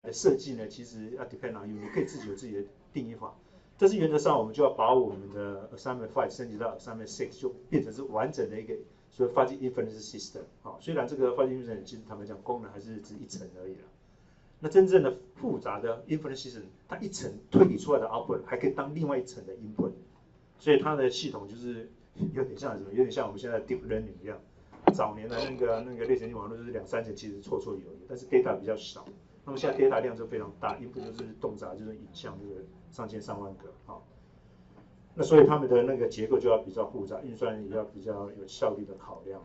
的设计呢，其实要 depend on you， 你可以自己有自己的定义法。但是原则上，我们就要把我们的 assignment 5升级到 assignment 6，就变成是完整的一个所谓 Fuzzy Inference System。好，虽然这个 Fuzzy Inference 其实坦白讲功能还是只一层而已啦。那真正的复杂的 Inference System， 它一层推理出来的 output 还可以当另外一层的 input， 所以它的系统就是有点像什么？有点像我们现在 deep learning 一样。早年的那个类神经网络就是2、3层，其实绰绰有余，但是 data 比较少。那么现在 data 量就非常大 ，input 就是动杂，就是影像，这个上千上万个，好。那所以他们的那个结构就要比较复杂，运算也要比较有效率的考量。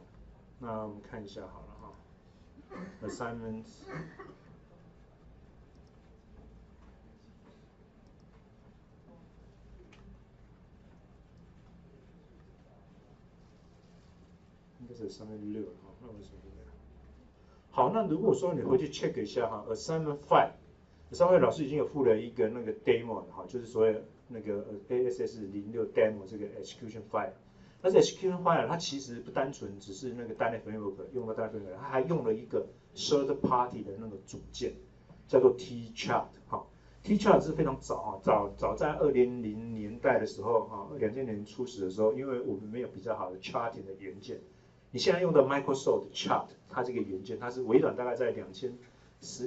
那我们看一下好了哈 ，assignment。应该是assignment 6哈，那为什么没有？好，那如果说你回去 check 一下哈 ，assignment 5，assignment 老师已经有附了一个那个 demo 了哈，就是所谓那个ASS06 demo 这个 execution file。但是 execution file 它其实不单纯只是那个 .NET Framework 用到 .NET Framework， 它还用了一个 third party 的那个组件，叫做 T-chart 哈。T-chart 是非常早啊，早在2000年代的时候啊，2000年初始的时候，因为我们没有比较好的 charting 的元件。你现在用的 Microsoft Chart， 它这个元件，它是微软大概在2010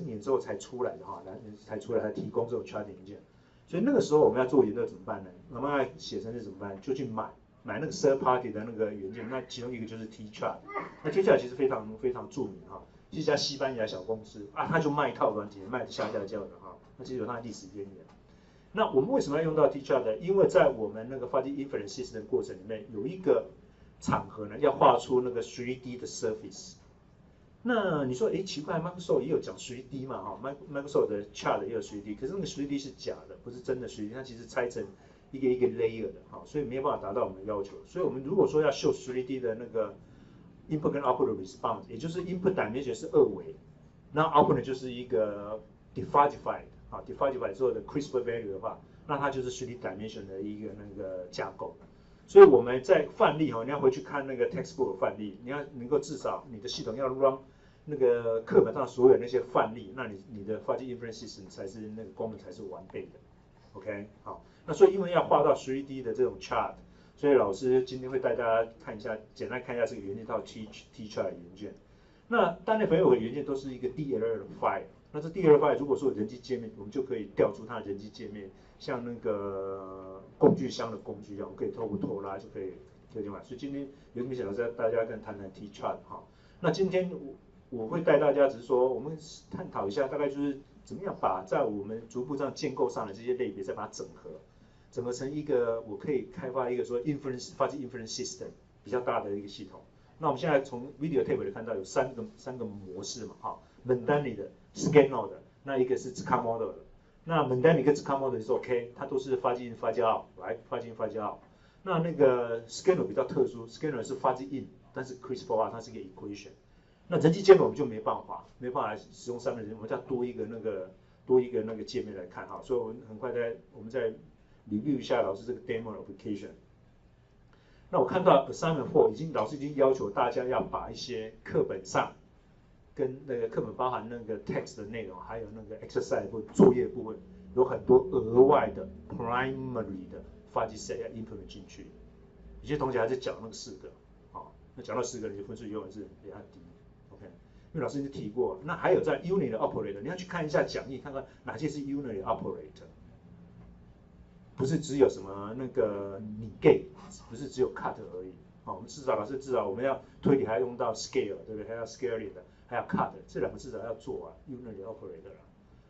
年之后才出来的哈，才出来才提供这种 Chart 元件。所以那个时候我们要做研究怎么办呢？我们要写程式怎么办？就去买那个 third party 的那个元件，那其中一个就是 T-chart。那 T-chart 其实非常著名哈，是一家西班牙小公司啊，它就卖一套软体，卖的下叫的哈，那其实有它的历史渊源。那我们为什么要用到 T-chart 呢？因为在我们那个 Fuzzy Inference System 的过程里面有一个场合呢，要画出那个 3D 的 surface。那你说，哎，奇怪 ，Microsoft 也有讲 3D 嘛，哈 ，Microsoft 的 chart 也有 3D， 可是那个 3D 是假的，不是真的 3D， 它其实拆成一个一个 layer 的，哈，所以没有办法达到我们的要求。所以我们如果说要秀 3D 的那个 input 跟 output 的 response， 也就是 input dimension 是2维，那 output 呢就是一个 diffusified 啊 diffusified 之后的 crisp value 的话，那它就是 3D dimension 的一个那个架构。所以我们在范例哈，你要回去看那个 textbook 的范例，你要能够至少你的系统要 run 那个课本上所有那些范例，那你的 Fuzzy Inference System 才是那个功能才是完备的。OK， 好，那所以因为要画到 3D 的这种 chart， 所以老师今天会带大家看一下，简单看一下这个元件到 T-chart 元件。那单列朋友的元件都是一个 DLL 的 file， 那这 DLL file 如果说有人机界面，我们就可以调出它的人机界面，像那个工具箱的工具一样，我们可以透过拖拉就可以推进来。所以今天有没有想到大家跟谈谈 T-chart 哈？那今天我会带大家只是说，我们探讨一下，大概就是怎么样把在我们逐步这样建构上的这些类别，再把它整合成一个我可以开发一个说 Fuzzy Inference System 比较大的一个系统。那我们现在从 video tape 里看到有三个模式嘛，哈 ，Mendani 的、Scano 的，那一个是 Tsukamo 的。那 Mendani 跟 Tsukamo 的是 OK， 它都是Fuzzy in Fuzzy out， 来 Fuzzy in Fuzzy out。那个 Scano 比较特殊 ，Scano 是 Fuzzy in， 但是 Crisp out 它是一个 equation。那人机界面我们就没办法使用上面的，我们要多一个那个界面来看哈，所以我们很快我们再 review 一下老师这个 demo application。那我看到 assignment 4老师已经要求大家要把一些课本上跟那个课本包含那个 text 的内容，还有那个 exercise 部作业部分，有很多额外的 primary 的 fuzzy set 要 implement 进去。有些同学还是讲那个4个，好，那讲到4个，你的分数永远是比较低。OK， 因为老师已经提过，那还有在 unit 的 operator， 你要去看一下讲义，看看哪些是 unit 的 operator。不是只有什么那个negate，不是只有 cut 而已。好，我们至少我们要推理还要用到 scale， 对不对？还要 scaling 的，还要 cut， 这2个至少要做啊 ，unit operator 啦。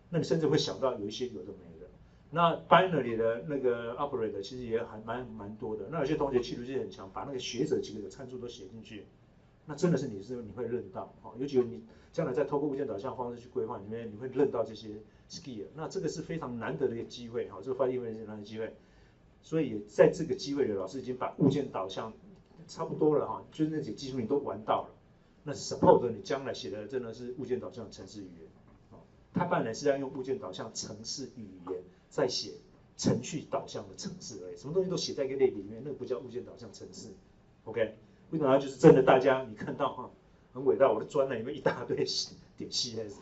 那你甚至会想到有一些有的没的。那 binary 的那个 operator 其实也还蛮多的。那有些同学企图心很强，把那个学者几个的参数都写进去，那真的是你会认到，尤其你将来再透过物件导向方式去规划里面，你会认到这些 skill， 那这个是非常难得的一个机会，这个Fuzzy Inference是难得的机会，所以在这个机会里，老师已经把物件导向差不多了就是那些技术你都玩到了，那 support 你将来写的真的是物件导向程式语言，它本来是要用物件导向程式语言在写程序导向的程式而已，什么东西都写在一个类里面，那个不叫物件导向程式 ，OK。为什么就是真的？大家你看到很伟大，我的专栏里面一大堆点 CS，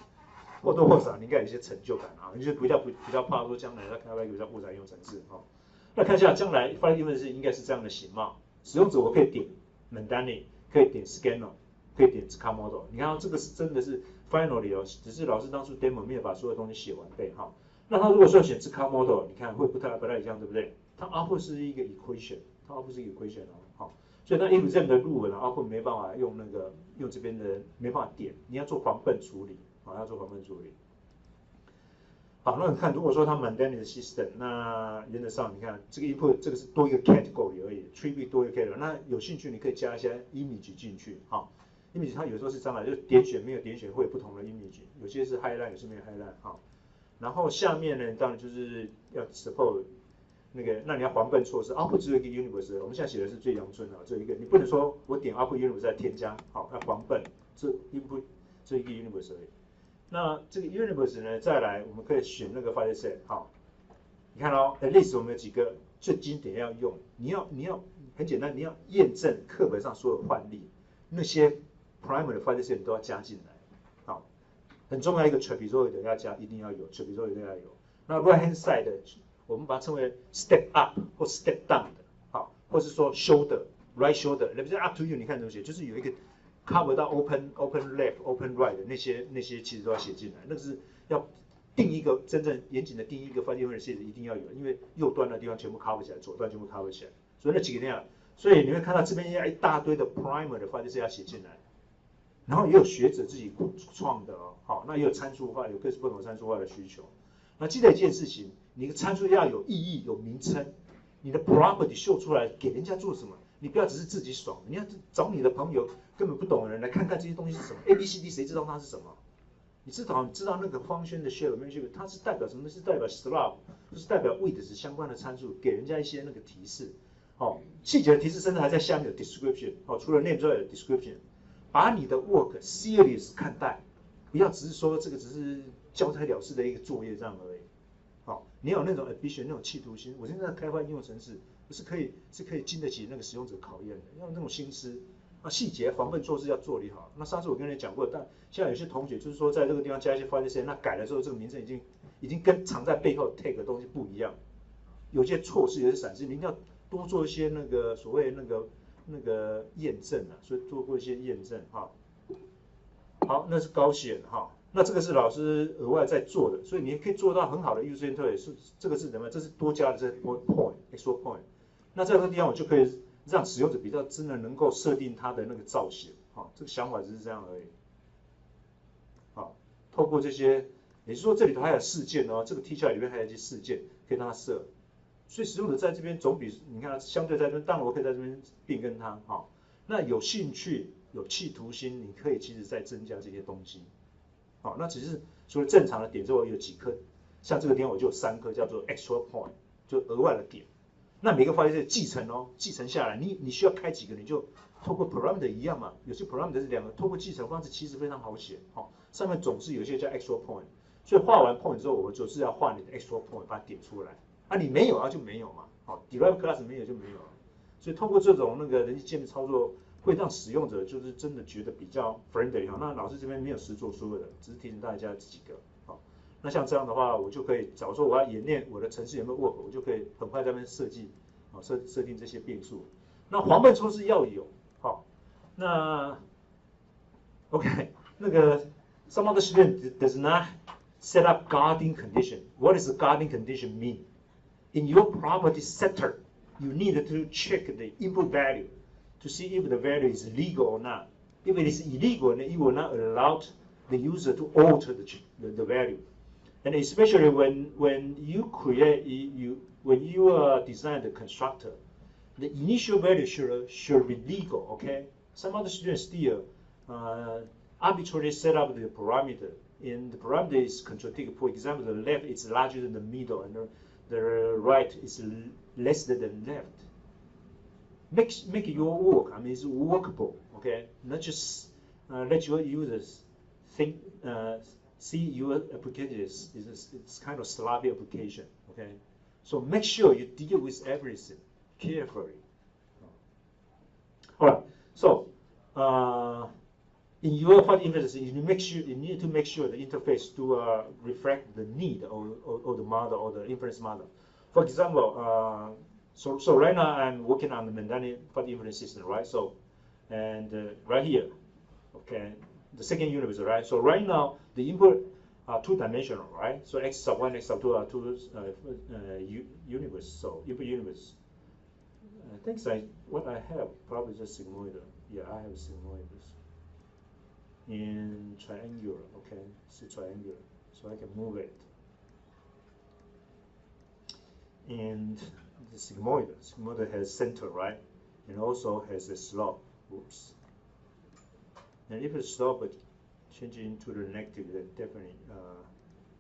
或多或少你应该有一些成就感啊，你就比较怕说将来要开发一个比较复杂应用程式啊。那看一下将来Fuzzy Inference应该是这样的形貌，使用者我可以点 Mandani， 可以点 Scanner， 可以点 Car Model。你看这个是真的是 finally 哦，只是老师当初 demo 没有把所有东西写完备哈。那他如果说选 Car Model， 你看会不太一样，对不对？它 output 是一个 equation， 它 output 是一个 equation 哦，好。所以那 if 这样的入文 output 没办法用这边的没办法点，你要做防笨处理啊，要做防笨处理。好，那你看，如果说它 Mandani 的 system， 那原则上你看这个 input 这个是多一个 category 而已 ，tree 多一个 category。那有兴趣你可以加一些 image 进去，好 ，image 它有时候是这样的，就是点选没有点选会有不同的 image， 有些是 highlight， 有些没有 highlight， 好。然后下面呢，当然就是要 support 那个，那你要防笨措施 ，output 只有一个 universe， 我们现在写的是最阳春的，只有一个，你不能说我点 output universe 再添加，好，要防笨，这 input 这一个 universe 而已。那这个 universe 呢，再来我们可以选那个 file set， 好，你看哦 ，at least 我们有几个最经典要用，你要很简单，你要验证课本上所有范例，那些 primer 的 file set 你都要加进来，好，很重要一个 trapezoid 要加，一定要有 trapezoid 要有。那 right hand side 的我们把它称为 step up 或 step down 的，好，或是说 shoulder，right shoulder， 那不是 up to you， 你看怎么写，就是有一个 cover 到 open left、open right 的那些其实都要写进来，那个是要定一个真正严谨的定义一个Fuzzy Inference System一定要有，因为右端的地方全部 cover 起来，左端全部 cover 起来，所以那几个那样，所以你会看到这边一大堆的 primer 的 Fuzzy System 要写进来，然后也有学者自己创的哦，好，那也有参数化，有各式不同参数化的需求。那记得一件事情，你的参数要有意义、有名称，你的 property 秀出来给人家做什么？你不要只是自己爽，你要找你的朋友根本不懂的人来看看这些东西是什么 ，A B C D 谁知道它是什么？你知道那个function的 shape 没 shape， 它是代表什么？是代表 slope， 就是代表 width 相关的参数，给人家一些那个提示。哦，细节的提示甚至还在下面有 description。哦，除了 name 之外有 description， 把你的 work serious 看待，不要只是说这个只是交差了事的一个作业这样而已。好，你有那种 ambition， 那种企图心。我现在开发应用程式，是可以经得起那个使用者考验的，要有那种心思。那细节防笨措施要做理好。那上次我跟你讲过，但现在有些同学就是说在这个地方加一些 file set， 那改了之后这个名称已经跟藏在背后 tag 的东西不一样，有些错失，有些闪失，你一定要多做一些那个所谓那个验证啊，所以做过一些验证哈。好，那是高显哈。那这个是老师额外在做的，所以你可以做到很好的 user interface。这个是什么？这是多加的这 point，extra point。那在这个地方我就可以让使用者比较真的能够设定它的那个造型，好，这个想法只是这样而已。好，透过这些，也就是说这里头还有事件哦，这个 T chart里面还有一些事件可以让它设，所以使用者在这边总比你看相对在这边，当然我可以在这边并跟它，好，那有兴趣、有企图心，你可以其实再增加这些东西。好，那只是除了正常的点之外，有几颗，像这个地方我就有3颗叫做 extra point， 就额外的点。那每个发现是继承哦，继承下来，你需要开几个，你就透过 parameter 一样嘛，有些 parameter 是2个，透过继承方式其实非常好写，好，上面总是有些叫 extra point， 所以画完 point 之后，我就是要画你的 extra point， 把它点出来。啊，你没有啊就没有嘛，好 ，derive class 没有就没有了。所以通过这种那个人机界面操作，会让使用者就是真的觉得比较 friendly 哈。那老师这边没有实做所有的，只是提醒大家几个。好，那像这样的话，我就可以，假如说我要演练我的程式有没有 work， 我就可以很快在那边设计，啊设定这些变数。那防笨措施要有，好，那 OK， 那个 some of the student does not set up guarding condition. What does a guarding condition mean? In your property setter, you need to check the input value to see if the value is legal or not. If it is illegal, then you will not allow the user to alter the value. And especially when you design the constructor, the initial value should be legal. Okay. Some other students still arbitrarily set up the parameter, and the parameter is contradictory. For example, the left is larger than the middle, and the right is less than the left. Make your work. I mean, it's workable. Okay, not just let your users think, see your application it's kind of sloppy application. Okay, so make sure you deal with everything carefully. All right, so in your fuzzy inference, you need to make sure the interface to reflect the need or the model or the inference model. For example, so right now I'm working on the Mandani fuzzy inference system, right? So, and right here, okay, the second universe, right? So right now the input are two-dimensional, right? So x sub 1, x sub 2 are two universe. So input universe. I think what I have probably just sigmoid. Yeah, I have sigmoid in triangular. Okay, it's triangular, so I can move it. And the sigmoid has center, right? And also has a slope. Oops. And if the slope changes into the negative, then definitely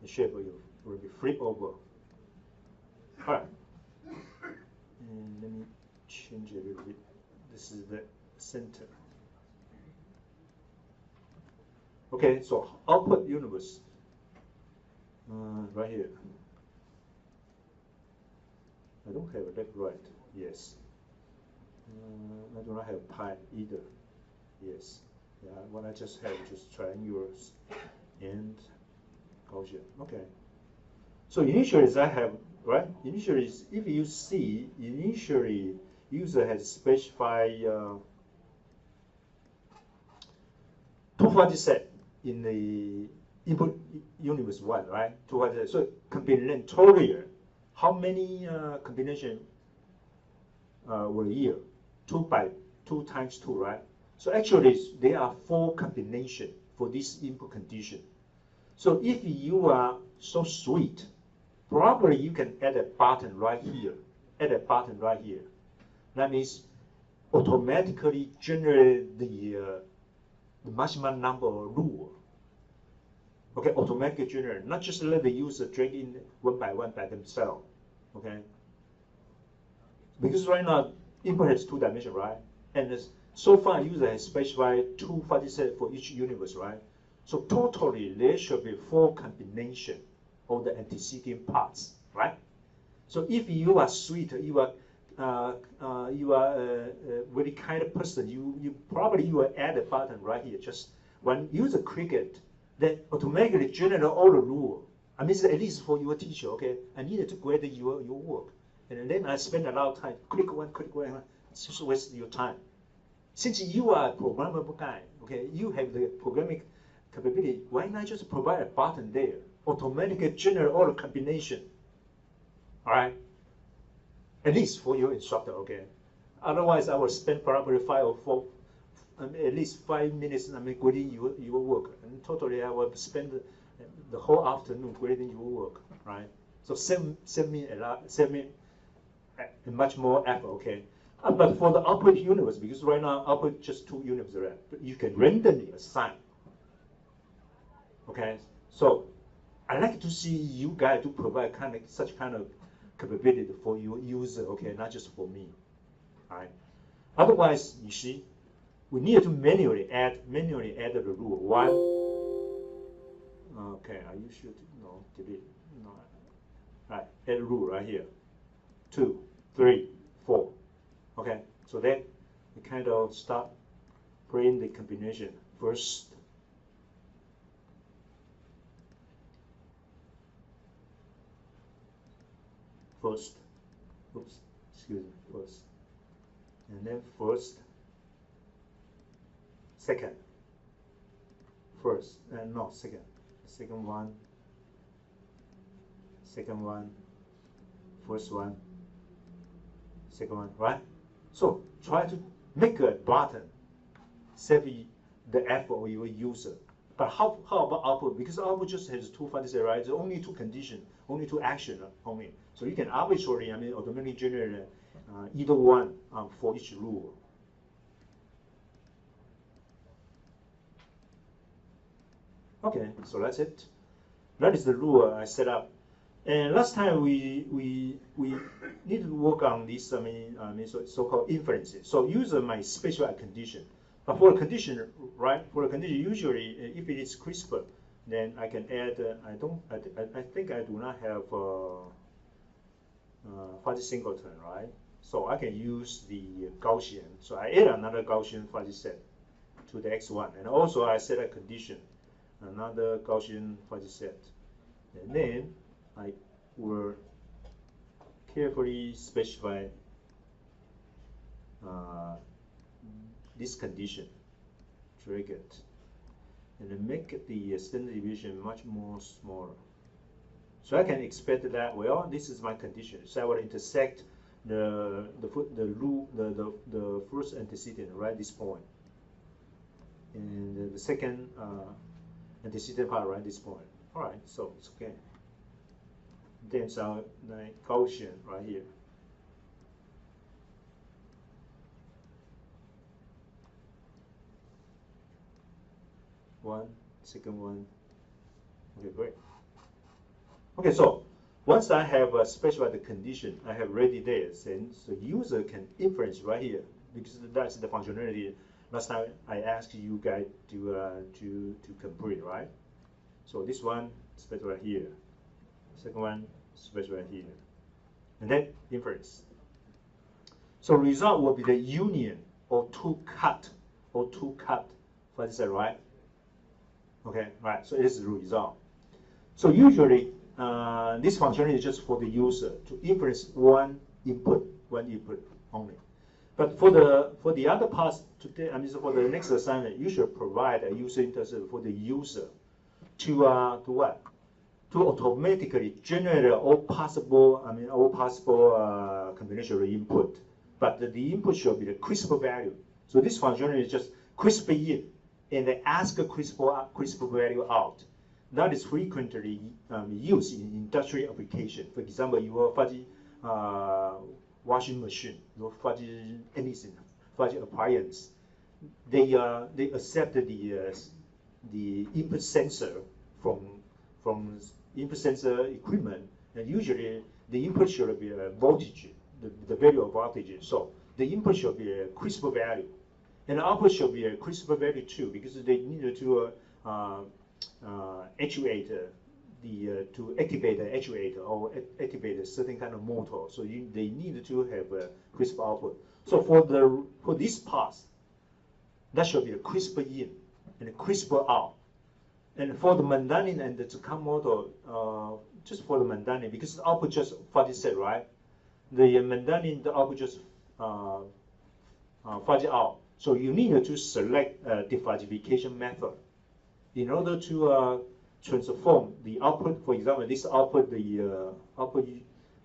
the shape will be flip over. All right. And let me change it a little bit. This is the center. Okay, so output universe right here. I don't have a left right. Yes. I do not have pi either. Yes. Yeah, what I just have just triangulars and Gaussian. Okay. So initially I have, right? Initially, if you see, initially user has specified two fuzzy set in the input universe 1, right? Two fuzzy set. So combinatorial, how many combination were here? 2 times 2, right? So actually, there are 4 combinations for this input condition. So if you are so sweet, probably you can add a button right here. Add a button right here. That means automatically generate the maximum number of rule. Okay, automatically generate. Not just let the user drag in one by themselves. Okay. Because right now input has 2 dimensions, right? And so far user has specified 2 fuzzy sets for each universe, right? So totally there should be 4 combinations of the antecedent parts, right? So if you are sweet, you are a very kind of person, you probably will add a button right here. Just when user click it, then automatically generate all the rule. I mean, at least for your teacher, okay? I needed to grade your work. And then I spend a lot of time, click one, it's just waste your time. Since you are a programmable guy, okay, you have the programming capability, why not just provide a button there? Automatically generate all the combination, all right? At least for your instructor, okay? Otherwise, I will spend probably 5 or 4, at least 5 minutes, grading your work. And totally, I will spend the whole afternoon grading your work, right? So save me much more effort, okay? But for the output universe, because right now output just 2 universes, right? But you can randomly assign, okay? So I like to see you guys to provide such kind of capability for your user, okay, not just for me, all right? Otherwise, you see, we need to manually add the rule 1. Okay, you should delete. No, right, add a rule right here. 2, 3, 4. Okay, so then we kind of start playing the combination first. Oops, excuse me, first. And then first, second, first, and no, second. Second one, first one, second one, right? So try to make a button, save the effort of your user. But how about output? Because output just has 2 fuzzy, right? There's only 2 conditions, only 2 actions only. So you can arbitrarily, automatically generate either one for each rule. Okay, so that's it. That is the rule I set up. And last time we need to work on this so-called inferences. So user might specify a condition, but for a condition, right? For a condition, usually if it is CRISPR, then I can add. I think I do not have fuzzy singleton, right? So I can use the Gaussian. So I add another Gaussian fuzzy set to the x1, and also I set a condition, another Gaussian fuzzy set, and then I will carefully specify this condition triggered, and then make the standard deviation much more smaller. So I can expect that, well, this is my condition. So I will intersect the first antecedent right this point, and the second antecedent part right this point. All right, so it's okay. Then so the Gaussian right here. One, second one. Okay, great. Okay, so once I have specified the condition, I have ready there, then the user can inference right here, because that's the functionality last time I asked you guys to complete, right? So this one specified here, second one specified here, and then inference. So result will be the union or two cut fuzzy set, right? Okay, right. So this is the result. So usually this functionality is just for the user to inference one input only. But for the other parts today, I mean, so for the next assignment, you should provide a user interface for the user to what? To automatically generate all possible combinational input. But the input should be the CRISPR value. So this functionality is just CRISPR in, and they ask a CRISPR value out. That is frequently used in industrial application. For example, your fuzzy washing machine, your fuzzy anything, fuzzy appliance. They accept the input sensor from input sensor equipment, and usually the input should be a voltage, the value of voltage. So the input should be a CRISPR value, and the output should be a CRISPR value too, because they need to actuate to activate the actuator or activate a certain kind of motor. So they need to have a CRISPR output. So for this part, that should be a CRISPR in and a CRISPR out. And for the mundane and the Tsukamoto, just for the mundane, because the output just fuzzy set, right? The mundane, the output just fuzzy out. So you need to select the fuzzification method in order to transform the output. For example, this output, the output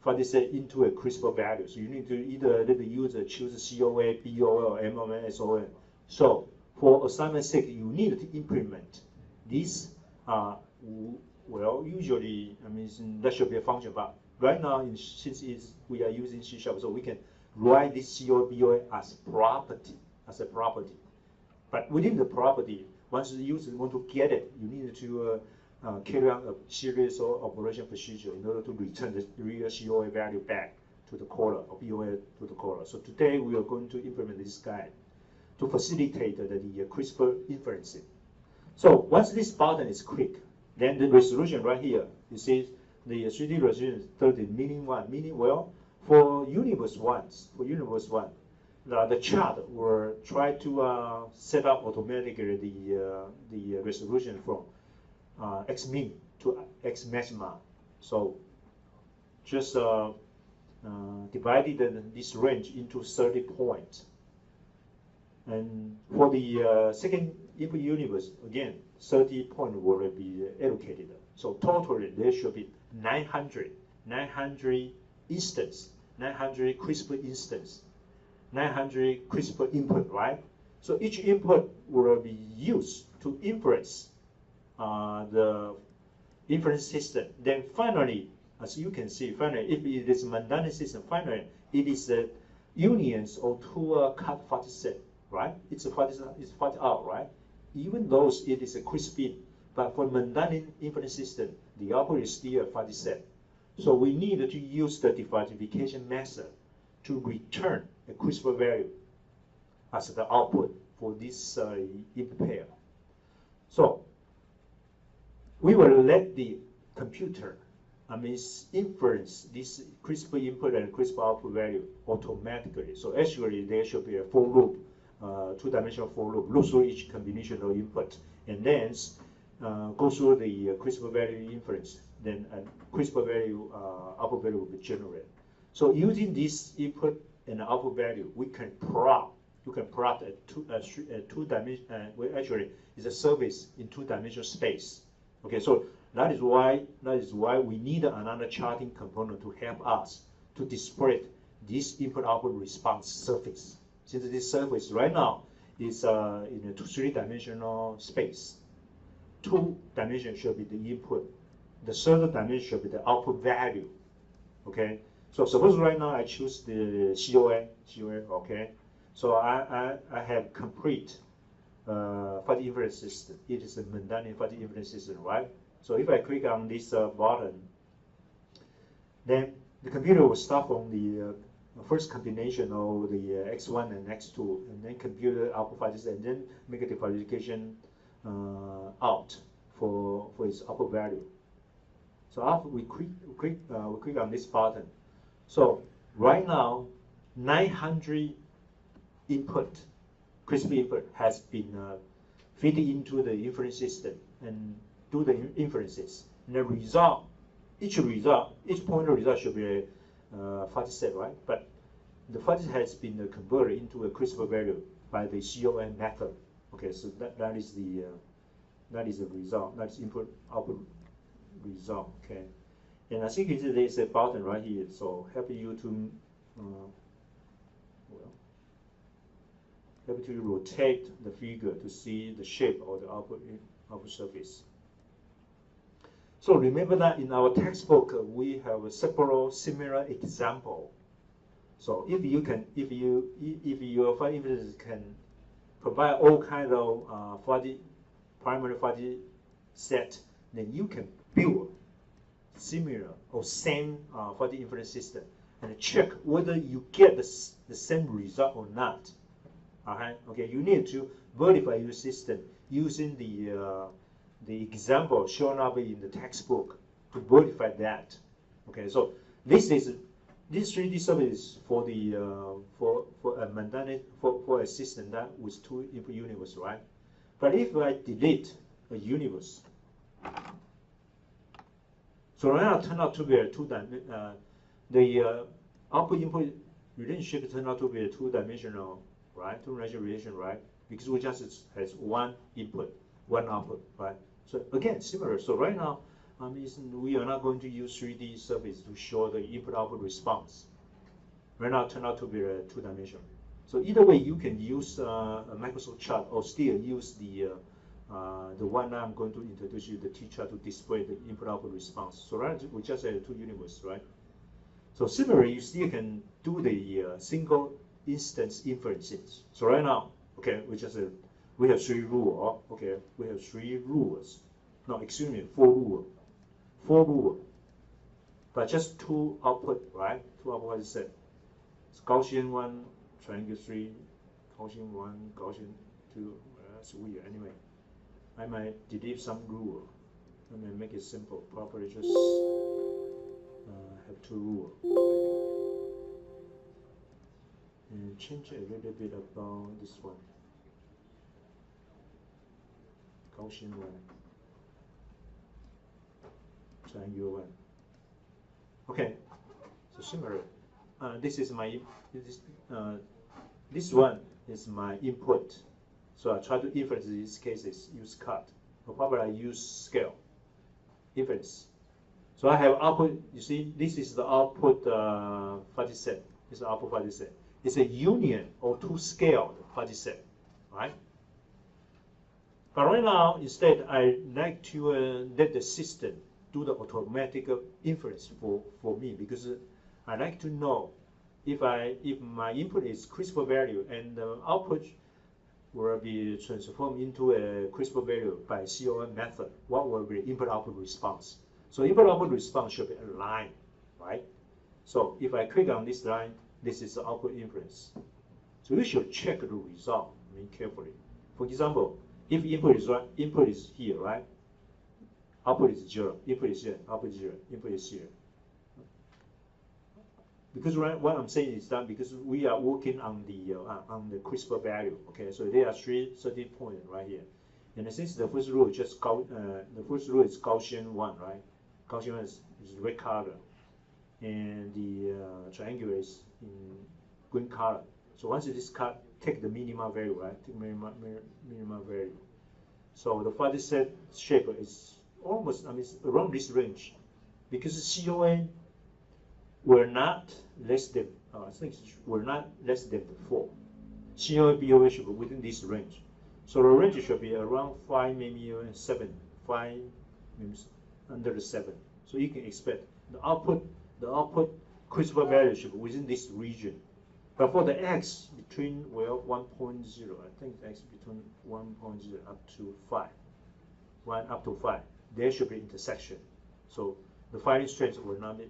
fuzzy set into a CRISPR value. So you need to either let the user choose COA, BOA, or MOM, SOM. So for assignment sake, you need to implement this. Well, usually, I mean, that should be a function, but right now, since we are using C#, so we can write this COA, BOA as a property. But within the property, once the user want to get it, you need to carry out a series of operation procedure in order to return the real COA value back to the caller, or BOA to the caller. So today we are going to implement this guide to facilitate the CRISPR inferencing. So once this button is clicked, then the resolution right here, you see the 3D resolution is 30, meaning what? Meaning, well, for universe 1, the chart will try to set up automatically the resolution from x min to x maxima. So just divided this range into 30 points. And for the second input universe, again, 30 points will be allocated. So totally there should be 900 instance, 900 CRISPR instance, 900 CRISPR input, right? So each input will be used to inference the inference system. Then finally, as you can see, finally, if it is a mundane system, finally, it is the unions or two cut fuzzy set, right? It's a fuzzy out, right? Even though it is a CRISPR in, but for mundane inference system, the output is still a fuzzy set. So we need to use the differentiation method to return a CRISPR value as the output for this input pair. So we will let the computer, inference this CRISPR input and CRISPR output value automatically. So actually there should be a for loop two-dimensional for loop, loop through each combinational input, and then go through the CRISPR value inference. Then CRISPR value output value will be generated. So using this input and output value, we can plot. You can plot a two-dimension. Well, actually, it's a surface in two-dimensional space. Okay, so that is why we need another charting component to help us to display this input-output response surface. Since this surface right now is in a three-dimensional space, 2 dimensions should be the input. The third dimension should be the output value. Okay. So suppose right now I choose the COA. Okay. So I have complete Fuzzy Inference System. It is a Mandani Fuzzy Inference System, right? So if I click on this button, then the computer will start from the first combination of the x1 and x2, and then compute the output Fuzzy, and then make a differentiation out for its output value. So after we click on this button, so right now 900 input, CRISPR input has been fed into the inference system and do the inferences. And the result, each point of result should be a fuzzy set, right? But the fuzzy has been converted into a CRISPR value by the COM method. Okay, so that is the result. That's input output result. Okay, and I think there's a button right here, so helping you to help to rotate the figure to see the shape of the output surface. So remember that in our textbook we have several similar example. So if your Fuzzy Inference can provide all kind of primary fuzzy set, then you can build similar or same Fuzzy Inference System and check whether you get the same result or not. Okay, you need to verify your system using the example shown up in the textbook to verify that. Okay, so this 3D surface for the for a Mandani for a system that with 2 input universe, right? But if I delete a universe, so right now turn out to be a the output input relationship turned out to be a 2-dimensional, right? 2-dimensional relation, right? Because we just has 1 input, 1 output, right? So again, similar. So right now, we are not going to use 3D surface to show the input-output response. Right now, it turned out to be a 2-dimensional. So either way, you can use a Microsoft chart or still use the one that I'm going to introduce you, the T-chart, to display the input-output response. So right now, we just have 2 universes, right? So similarly, you still can do the single instance inferences. So right now, okay, we have 3 rules. Okay, we have 3 rules. No, excuse me, 4 rules. 4 rules. But just 2 output, right? 2 output is set. It's Gaussian 1, triangle 3, Gaussian 1, Gaussian 2. That's weird. Anyway, I might delete some rule. Let me make it simple. Probably just have 2 rules. And change a little bit about this one. Gaussian 1, triangle 1. Okay, so similar. This one is my input. So I try to inference in these cases, use cut. Or probably I use scale, inference. So I have output, you see, this is the output fuzzy set. This is the output fuzzy set. It's a union or 2-scaled fuzzy set, right? But right now, instead, I like to let the system do the automatic inference for me, because I like to know if my input is CRISPR value and the output will be transformed into a CRISPR value by COM method, what will be input-output response? So input-output response should be aligned, right? So if I click on this line, this is the output inference. So you should check the result carefully. For example, if input is here, right? Output is 0. Input is here. Output is 0. Input is here. because what I'm saying is that because we are working on the CRISPR value, okay, so there are 30 points right here, and since the first row is just the first row is Gaussian one, right? Gaussian one is red color, and the triangular is in green color. So once it is cut, take the minimum value, right? Take minimum value. So the fuzzy set shape is almost, I mean, around this range, because COA were not less than, I think were not less than 4. COA, BOA should be within this range. So the range should be around 5, maybe even 7. 5 means under the 7. So you can expect the output CRISPR value should be within this region. But for the X between, well, 1.0, I think X between 1.0 up to 5, 1 up to 5, there should be intersection. So the firing strength will not be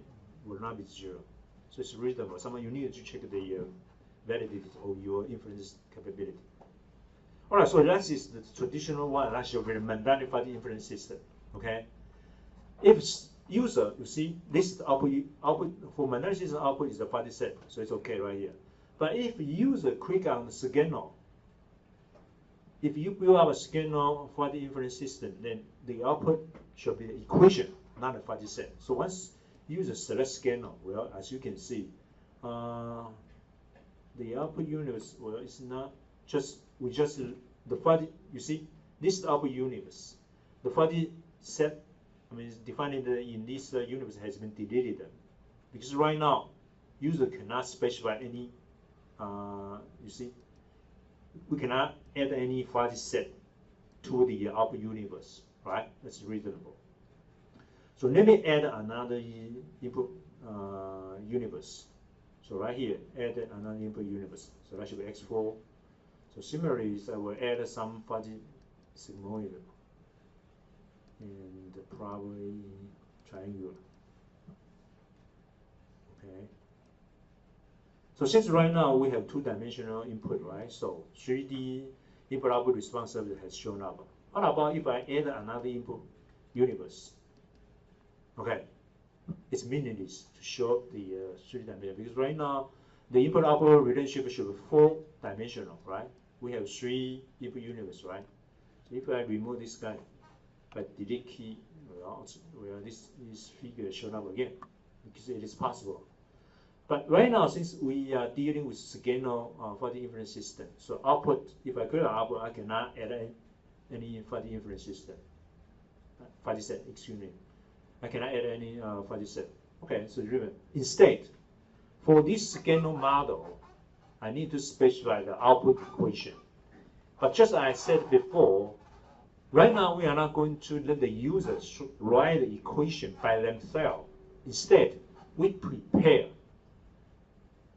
0. So it's reasonable. Someone you need to check the validity of your inference capability. All right, so that is the traditional one. That's your mandatory fuzzy inference system. Okay. If user, you see, this is the output for mandatory system output is the fuzzy set, so it's okay right here. But if user click on the signal, if you build up a signal fuzzy inference system, then the output should be the equation, not a fuzzy set. So once user select signal, well, as you can see, the output universe, well, it's not just, the fuzzy, you see, this is the output universe. The fuzzy set, I mean, defined in this universe has been deleted, because right now, user cannot specify any, you see, we cannot add any fuzzy set to the output universe, right? That's reasonable. So let me add another input universe. So right here, add another input universe. So that should be X4. So similarly, I will add some fuzzy sigmoid and probably triangular. Okay. So since right now we have 2-dimensional input, right? So 3D input-output response service has shown up. What about if I add another input universe? Okay, it's meaningless to show up the 3-dimensional, because right now the input-output relationship should be 4-dimensional, right? We have 3 input universe, right? So if I remove this guy, but delete key, well, this figure shown up again, because it is possible. But right now, since we are dealing with signal fuzzy inference system, so output, if I create an output, I cannot add any fuzzy inference system, fuzzy set, excuse me. I cannot add any fuzzy set. Okay, so remember, instead, for this signal model, I need to specify the output equation. But just as I said before, right now we are not going to let the users write the equation by themselves. Instead, we prepare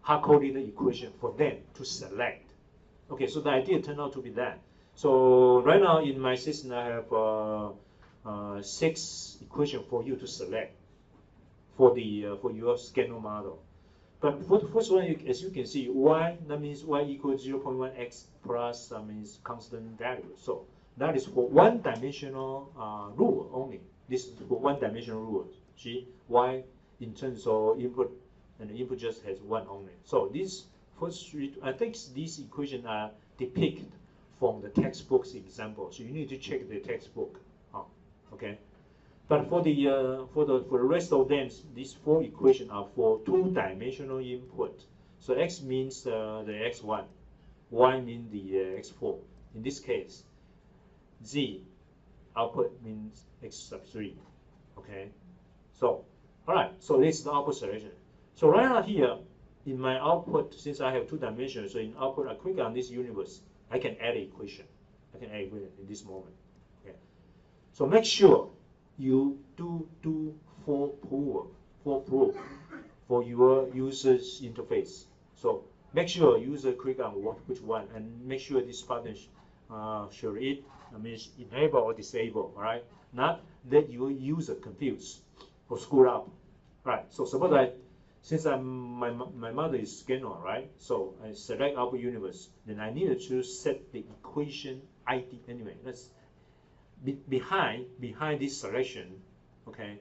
hard-coded equation for them to select. Okay, so the idea turned out to be that. So right now in my system, I have 6 equations for you to select for your signal model. But for the first one, as you can see, y, that means y equals 0.1x plus, that means constant value. So that is for 1-dimensional rule only. This is for 1-dimensional rule. See, y in terms of input, and the input just has 1 only. So these first 3, I think these equations are depicted from the textbook's example. So you need to check the textbook. Okay. But for the rest of them, these 4 equations are for 2-dimensional input. So x means the x1, y means the x4. In this case, z output means x sub 3. Okay. So all right. So this is the output selection. So right now here in my output, since I have 2 dimensions, so in output I click on this universe, I can add an equation. I can add equation in this moment. Okay. So make sure you do for proof for your user's interface. So make sure user click on which one, and make sure this button should it means enable or disable. All right, not let your user confuse or screw up. All right. So suppose since my model is scanner, right? So I select output universe, then I need to set the equation ID anyway. That's behind this selection, okay?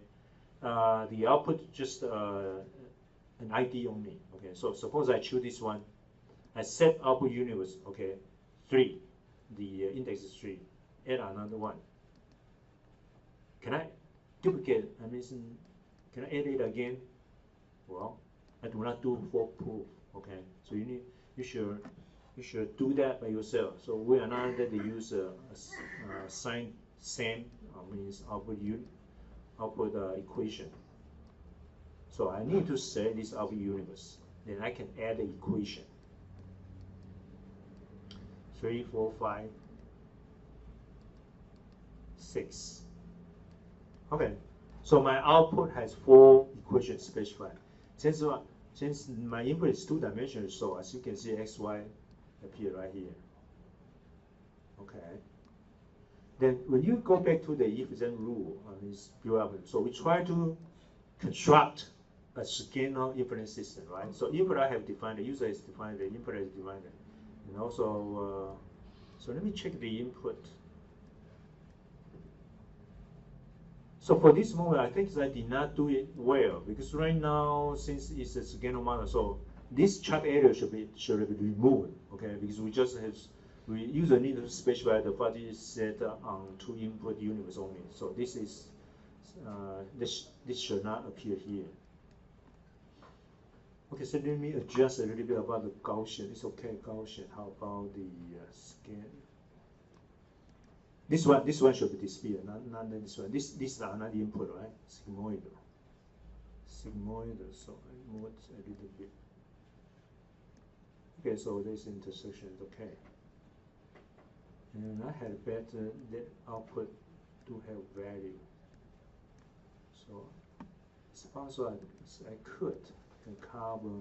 The output just an ID only. Okay, so suppose I choose this one. I set output universe. Okay, 3. The index is 3. Add another one. Can I duplicate? I mean, can I add it again? Well, I do not do for proof. Okay, so you should do that by yourself. So we are not going to use a sign same means output equation. So I need to set this output universe. Then I can add the equation. 3, 4, 5, 6. Okay, so my output has 4 equations specified. Since my input is 2-dimensional, so as you can see, x, y appear right here. Okay. Then when you go back to the if-then rule on this build up, so we try to construct a scalar inference system, right? So input I have defined, the user has defined, the input has defined, and also, so let me check the input. So for this moment, I think I did not do it well because right now, since it's a scalar model, so this chart area should be removed, okay? Because we usually need to specify the fuzzy set on 2 input universe only. So this is this should not appear here. Okay, so let me adjust a little bit about the Gaussian. It's okay, Gaussian. How about the scan? This one should be displayed, not this one. These are not input, right? Sigmoid. So I move it a little bit. Okay, so this intersection is okay. And I had better that output to have value. So it's possible I can cover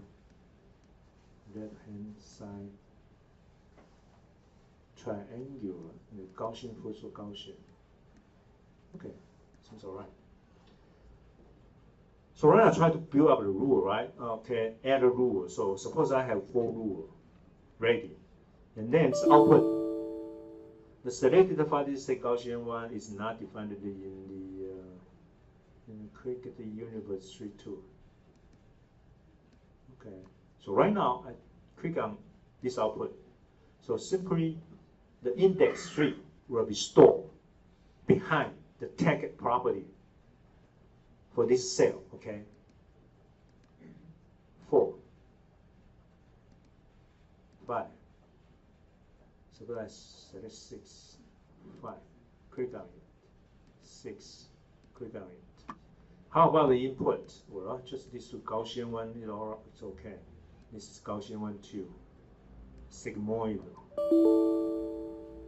left hand side triangular, the Gaussian first or Gaussian. Okay, seems all right. So right now I try to build up the rule, right? Okay, add a rule. So suppose I have 4 rules ready, and then its output. The selected fuzzy set Gaussian one is not defined in click the universe 3.2. Okay, so right now I click on this output. So simply the index 3 will be stored behind the tag property for this cell, okay? 4, 5. Suppose I select 6, 5, click on it, 6, click on it. How about the input? Well, just this Gaussian one, it's okay. This is Gaussian one too. Sigmoid.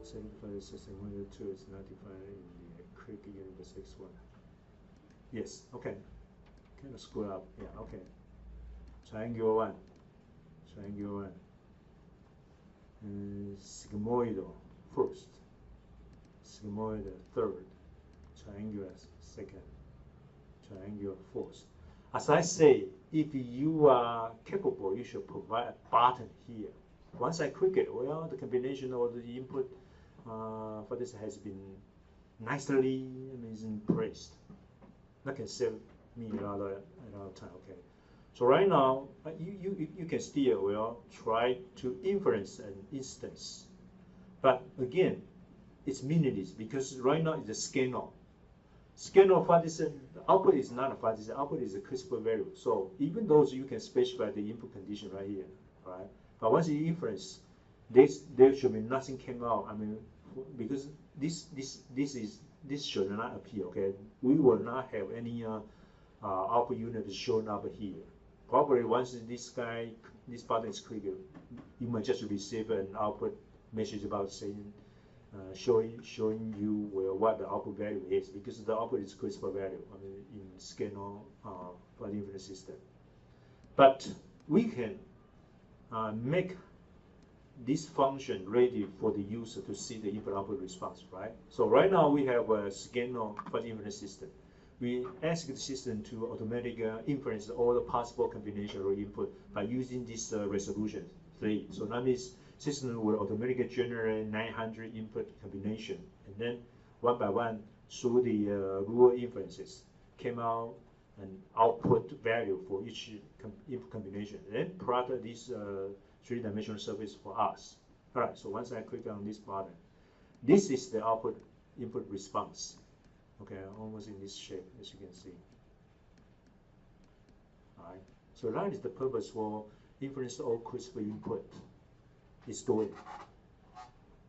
Sigmoid 2 is not defined in the click universe x1. Yes, okay. Kind of screw up. Yeah, okay. Triangular 1. Triangular 1. Sigmoid first. Sigmoid third. Triangular second. Triangular fourth. As I say, if you are capable, you should provide a button here. Once I click it, well, the combination of the input for this has been nicely placed. That can save me a lot of time. Okay. So right now, you can still try to inference an instance, but again, it's meaningless because right now it's a scalar. Scalar fuzzy set, the output is not a fuzzy set, output is a CRISPR value. So even though you can specify the input condition right here, right? But once you inference, there should be nothing came out. I mean, because this should not appear. Okay, we will not have any output unit shown up here. Probably once this button is clicked, you might just receive an output message about saying, showing you what the output value is, because the output is CRISPR value. I mean, in scalar fuzzy inference system. But we can make this function ready for the user to see the input-output response, right? So right now we have a scalar fuzzy inference system. We ask the system to automatically inference all the possible combination of input by using this resolution 3. So that means system will automatically generate 900 input combination, and then one by one through the rule inferences came out an output value for each input combination, then plot this three-dimensional surface for us. All right, so once I click on this button, this is the output input response. Okay, almost in this shape, as you can see. All right, so that is the purpose for inference or CRISPR input is doing.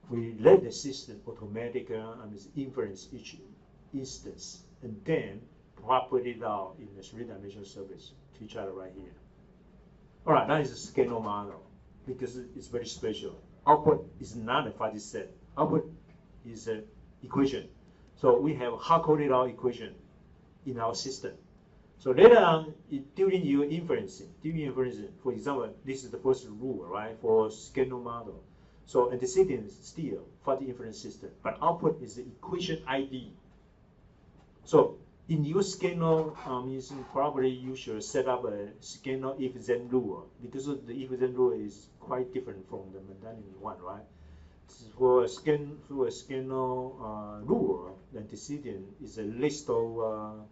We let the system automatically inference each instance and then put it out in the three-dimensional surface to each other right here. All right, that is a scalar model because it's very special. Output is not a fuzzy set. Output is an equation. So we have hard-coded our equation in our system. So later on, during your inferencing, for example, this is the first rule, right, for scalar model. So antecedent is still Fuzzy Inference System, but output is the equation ID. So in your scalar, probably you should set up a scalar if-then rule because the if-then rule is quite different from the Mendelian one, right? For a scalar rule, the antecedent is a list of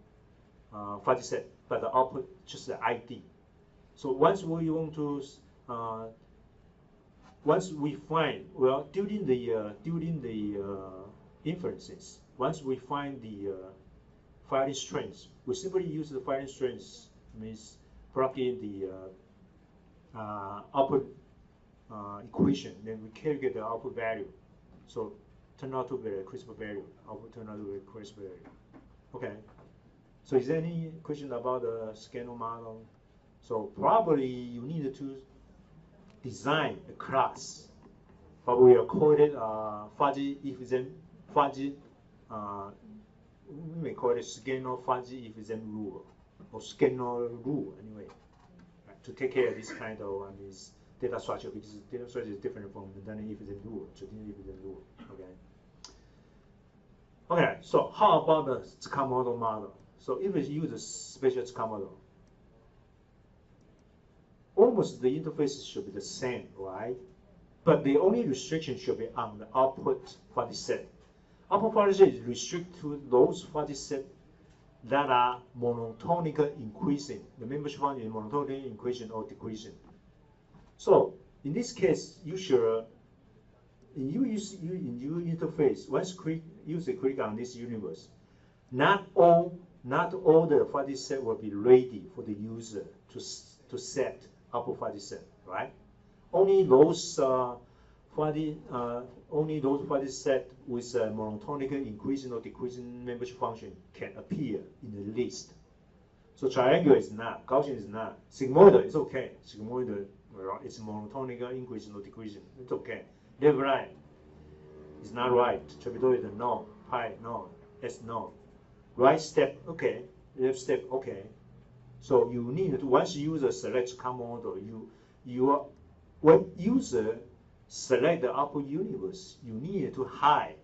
fuzzy set, but the output just the ID. So once we want to, once we find, well, during the inferences, once we find the firing strengths, we simply use the firing strengths, means plug in the output equation, then we calculate the output value. So turn out to be a CRISPR value. Output turn out to be a CRISPR value. Okay. So is there any question about the scalar model? So probably you need to design a class, but we are called it fuzzy if-then fuzzy. We may call it scalar fuzzy if-then rule or scalar rule anyway, right, to take care of this kind of this data structure because data structure is different from the if-then rule, traditional if-then rule. Okay. Okay. So how about the SoftComputing model? So if we use a special SoftComputing model, almost the interfaces should be the same, right? But the only restriction should be on the output fuzzy set. Output fuzzy set is restricted to those fuzzy sets that are monotonically increasing. The membership function is monotonically increasing or decreasing. So in this case, you should in your interface, once user click on this universe, not all the fuzzy set will be ready for the user to set output fuzzy set, right? Only those fuzzy set with monotonically increasing or decreasing membership function can appear in the list. So triangle is not, Gaussian is not, sigmoidal is okay. Sigmoidal, well, it's monotonically increasing or decreasing, it's okay. Left right is not right. Trapezoid no, pi no, S no. Right step okay, left step okay. So you need to, once user selects common model, when user select the output universe, you need to hide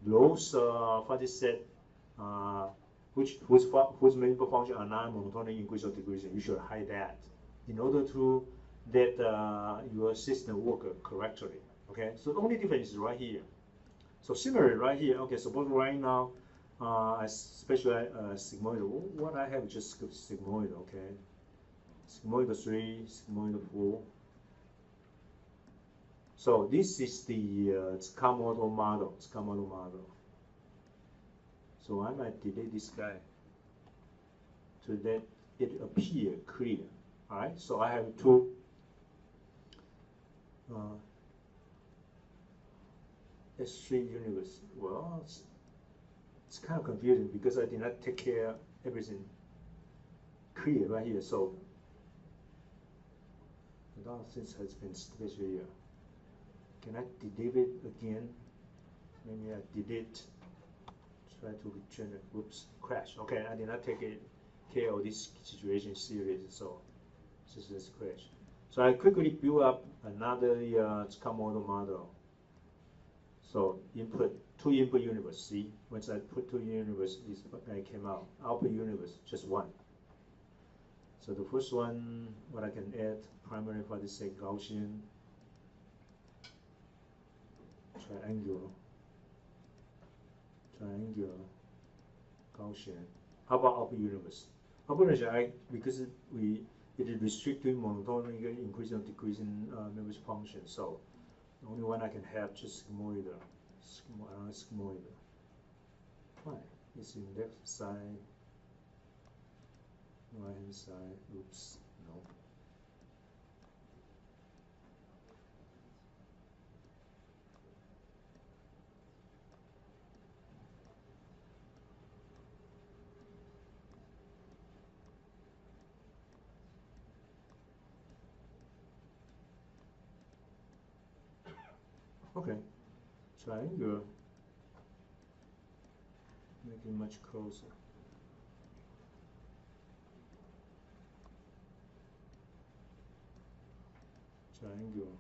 those fuzzy set whose member function are non-monotonic increase or decreasing. You should hide that in order to let your system work correctly. Okay, so the only difference is right here. So similarly, right here, okay, suppose right now I specialize sigmoid. What I have is just sigmoid, okay? Sigmoid 3, sigmoid 4. So this is the SoftComputing model. So I might delete this guy to let it appear clear. All right. So I have two. S3 universe. Well, it's kind of confusing because I did not take care of everything clear right here. So the nonsense has been special here. Can I delete it again? Maybe I delete. Try to return it. Whoops, crash. Okay, I did not take care of this situation seriously, so this is crash. So I quickly build up another SoftComputing model. So two input universe. See, once I put two universe, this guy came out. Output universe, just one. So the first one, what I can add, primary for the sake Gaussian, triangular, Gaussian. How about output universe? because it is restricted monotonic increasing or decreasing memory function, so the only one I can have just sigmoid. Why? It's in left side, right hand side. Oops, no. Okay, triangle, make it much closer. Triangle.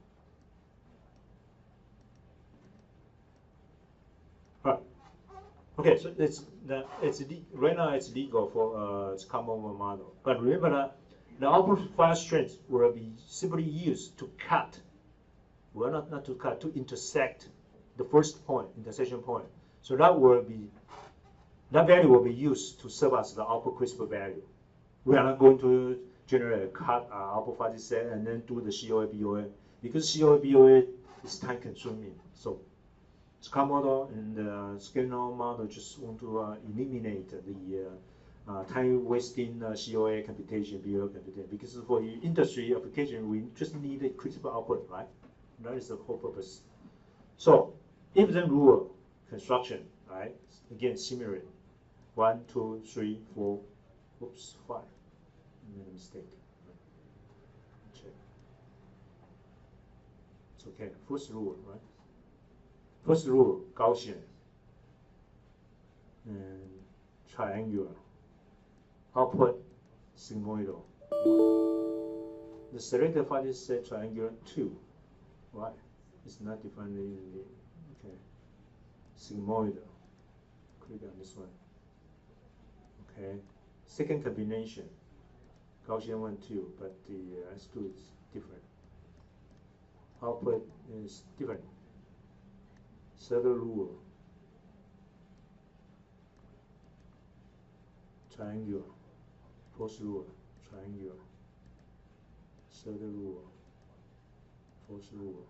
Right. Okay, so right now it's legal for it's common model, but remember that the output file strength will be simply used to cut. Well, not to cut, to intersect the first point, intersection point. So that value will be used to serve as the output CRISPR value. We are not going to generate a cut output fuzzy set and then do the COA BOA, because COA BOA is time consuming. So SCAR model and the scanner model just want to eliminate the time wasting COA computation, BOA computation, because for industry application we just need a CRISPR output, right? That is the whole purpose. So if the rule construction, right? Again, similar. 1, 2, 3, 4, oops, 5. I made a mistake. Check. It's okay. First rule, right? First rule, Gaussian and triangular. Output sigmoidal. The selected fuzzy set triangular 2. Why? It's not defined in the okay. Sigmoidal. Click on this one. Okay. Second combination. Gaussian 1, 2, but the S2 is different. Output is different. Third rule. Triangular. Fourth rule. Triangular. Third rule. Fourth rule.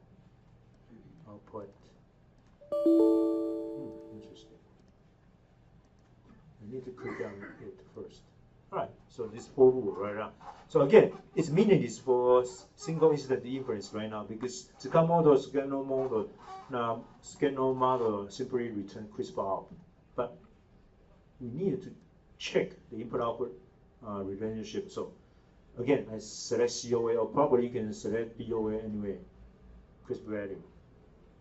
Output. Interesting. I need to click on it first. Alright, so this 4 rule right now. So again, it's meaningless for single incident inference right now, because SCAR model, scanner model, now scanner model simply return CRISPR out. But we need to check the input-output relationship. So again, I select COA, or probably you can select BOA anyway, CRISPR value.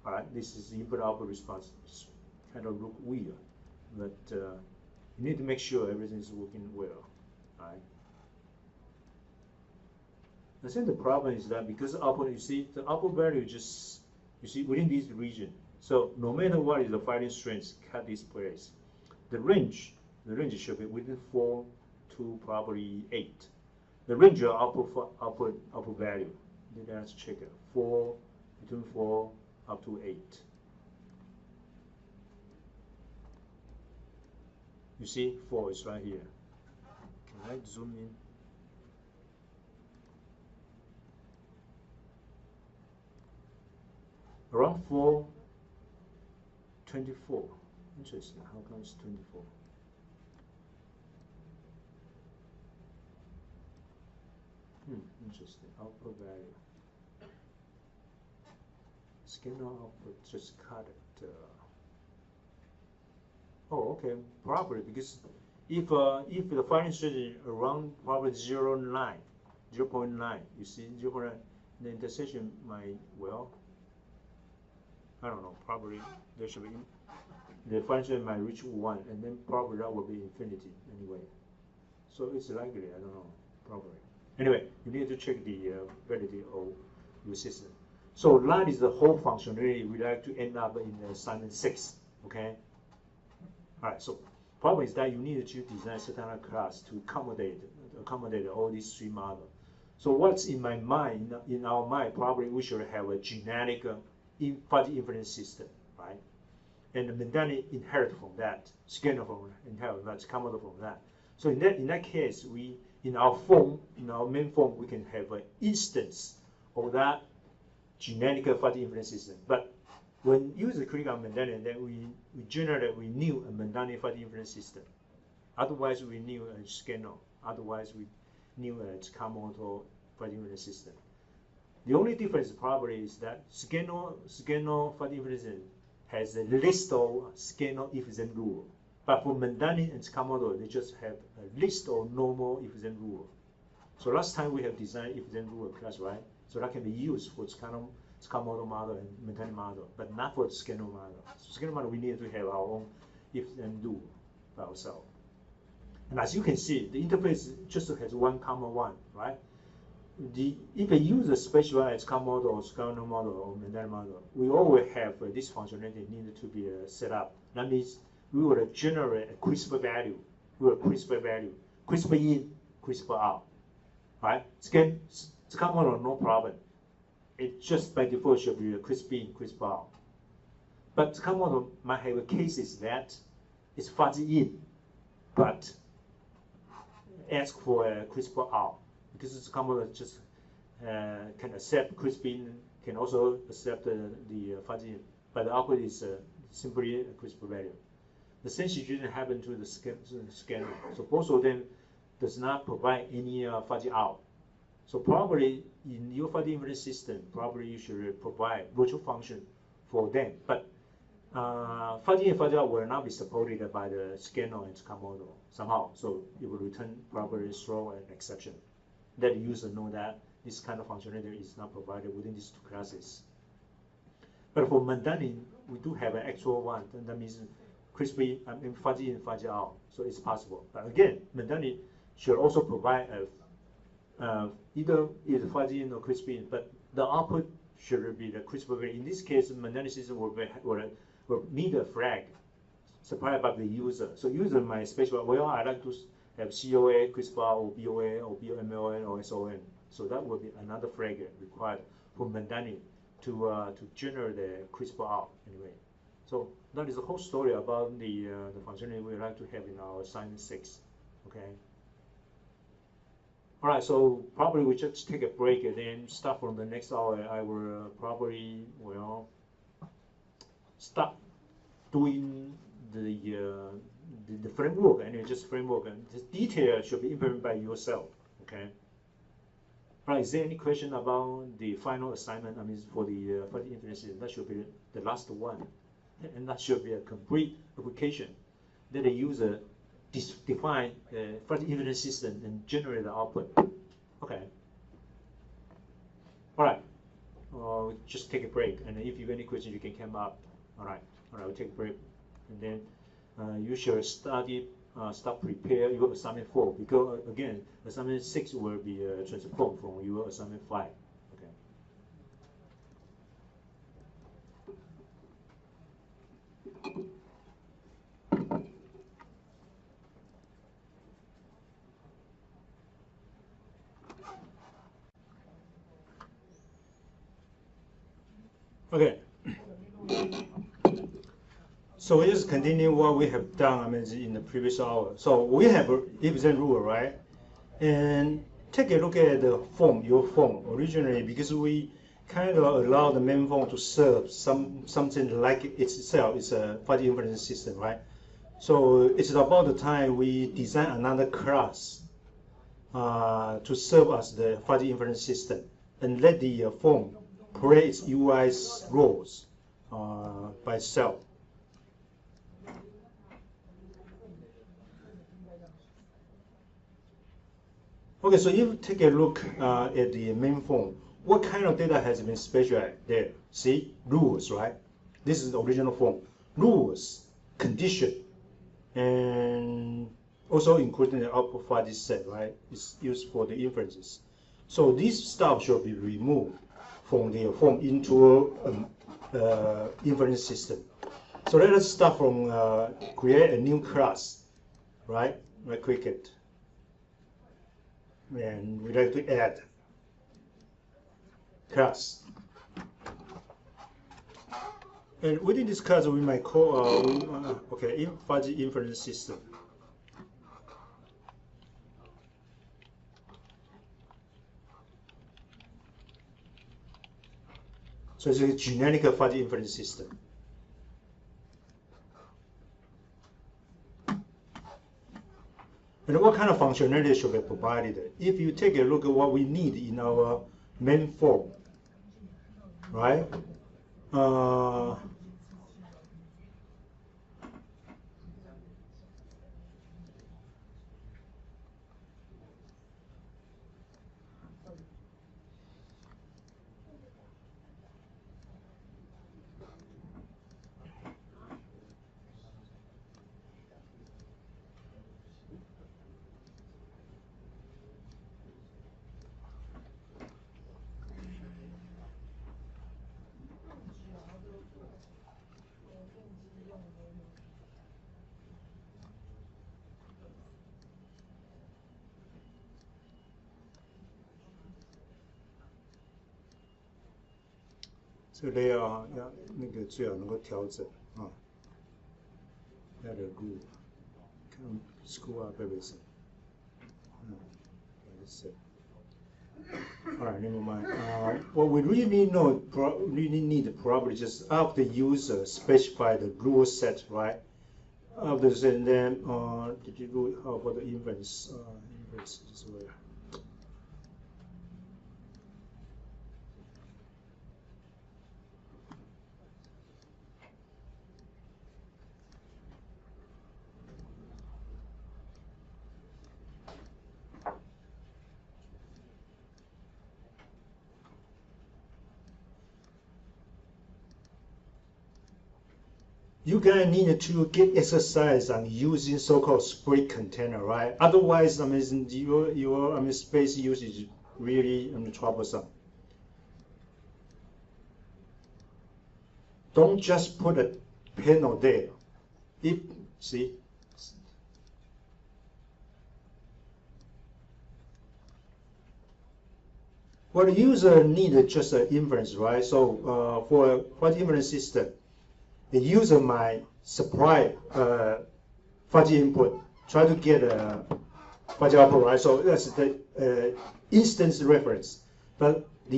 All right, this is the input-output response. It's kind of look weird, but you need to make sure everything is working well. All right. I think the problem is that because output, you see, the output value just, you see, within this region. So no matter what is the firing strength, cut this place. The range should be within 4 to probably 8. The range of output value. Let's check it. Between 4 up to 8. You see, 4 is right here. Can I zoom in? Around 424. Interesting. How come it's 24? Interesting. Output value. Scanner output, just cut it. Oh, okay. Probably because if the firing strength is around probably 0.9, you see 0.9, the intersection might, well, I don't know. Probably there should be the firing strength might reach 1, and then probably that will be infinity anyway. So it's likely. I don't know. Probably. Anyway, you need to check the validity of your system. So that is the whole functionality we like to end up in assignment 6. Okay. All right. So problem is that you need to design certain class to accommodate all these 3 models. So what's in my mind, in our mind, probably we should have a genetic fuzzy inference system, right? And the mentality inherit from that, scanner from inherit, that's common from that. So in that case, we in our form, in our main form, we can have an instance of that generic fuzzy inference system. But when user click on Mandarin, then we generate we new a Mandarin fuzzy inference system. Otherwise, we new a Scano. Otherwise, we new a Sakamoto fuzzy inference system. The only difference probably is that Scano fuzzy inference system has a list of Scano if-then rule. But for Mandarin and Sakamoto, they just have a list of normal if-then rule. So last time we have designed if-then rule class, right? So that can be used for Sakamoto model and Mandarin model, but not for the Scano model. So Scano model, we need to have our own if-then rule by ourselves. And as you can see, the interface just has 1, 1, right? If a user specializes Sakamoto or Scano model or Mandarin model, we always have this functionality needed to be set up. That means we will generate a CRISPR value. CRISPR in, CRISPR out, right? Sakamoto, no problem. It just by default should be a CRISPR in, CRISPR out. But Sakamoto might have cases that it's fuzzy in, but ask for a CRISPR out. Because Sakamoto just can accept CRISPR in, can also accept the fuzzy in, but the output is simply a CRISPR value. The same situation happened to the scanner. So both of them does not provide any fuzzy out. So probably in your fuzzy inference system, probably you should provide virtual function for them. But fuzzy in, fuzzy out will not be supported by the scanner and Sakamoto somehow. So it will return probably throw an exception. Let the user know that this kind of functionality is not provided within these two classes. But for Mandarin, we do have an actual one, and that means crispy, fuzzy in, fuzzy out, so it's possible. But again, Mandarin should also provide either fuzzy in or crispy in, but the output should be the CRISPR value. In this case, Mandarin system will need a flag supplied by the user. So user might specify, well, I like to have COA, CRISPR, or BOA, or BOMLN, or SON. So that will be another flag required for Mandarin to generate the CRISPR out anyway. So that is the whole story about the functionality we like to have in our assignment 6. Okay. All right. So probably we just take a break and then start from the next hour. I will probably start doing the framework, and just framework, and the detail should be implemented by yourself. Okay. All right. Is there any question about the final assignment? I mean, for the inference system, that should be the last one. And that should be a complete application that the user define the fuzzy inference system and generate the output. Okay. All right. Just take a break, and if you have any questions, you can come up. All right. We'll take a break, and then you should start prepare your assignment 4, because again, assignment 6 will be transformed from your assignment 5. Okay. So we just continue what we have done, in the previous hour. So we have if-then rule, right? And take a look at the form, your form originally, because we kind of allow the main form to serve something like itself. It's a fuzzy inference system, right? So it's about the time we design another class to serve as the fuzzy inference system, and let the form play its UI's roles by itself. Okay, so if you take a look at the main form, what kind of data has been specified there? See, rules, right? This is the original form. Rules, condition, and also including the output fuzzy set, right? It's used for the inferences. So this stuff should be removed from the form into inference system. So let us start from create a new class, right? Right-click it. And we like to add class. And within this class, we might call fuzzy inference system. 所以是个 generic fuzzy inference system. And what kind of functionality should be provided? If you take a look at what we need in our main form, right?这个 layout 要那个最好能够调整啊。Let it go. Can screw up everything. That's it. All right, never mind. What we really need probably just after user specify the rule set, right? After and then did you do how about the inference? Inference is where. You guys need to get exercise on using so-called split container, right? Otherwise, I mean, your space usage is really troublesome. Don't just put a panel there. See. Well, the user need just an inference, right? So for the inference system, the user might supply fuzzy input, try to get a fuzzy output, right? So that's the instance reference. But so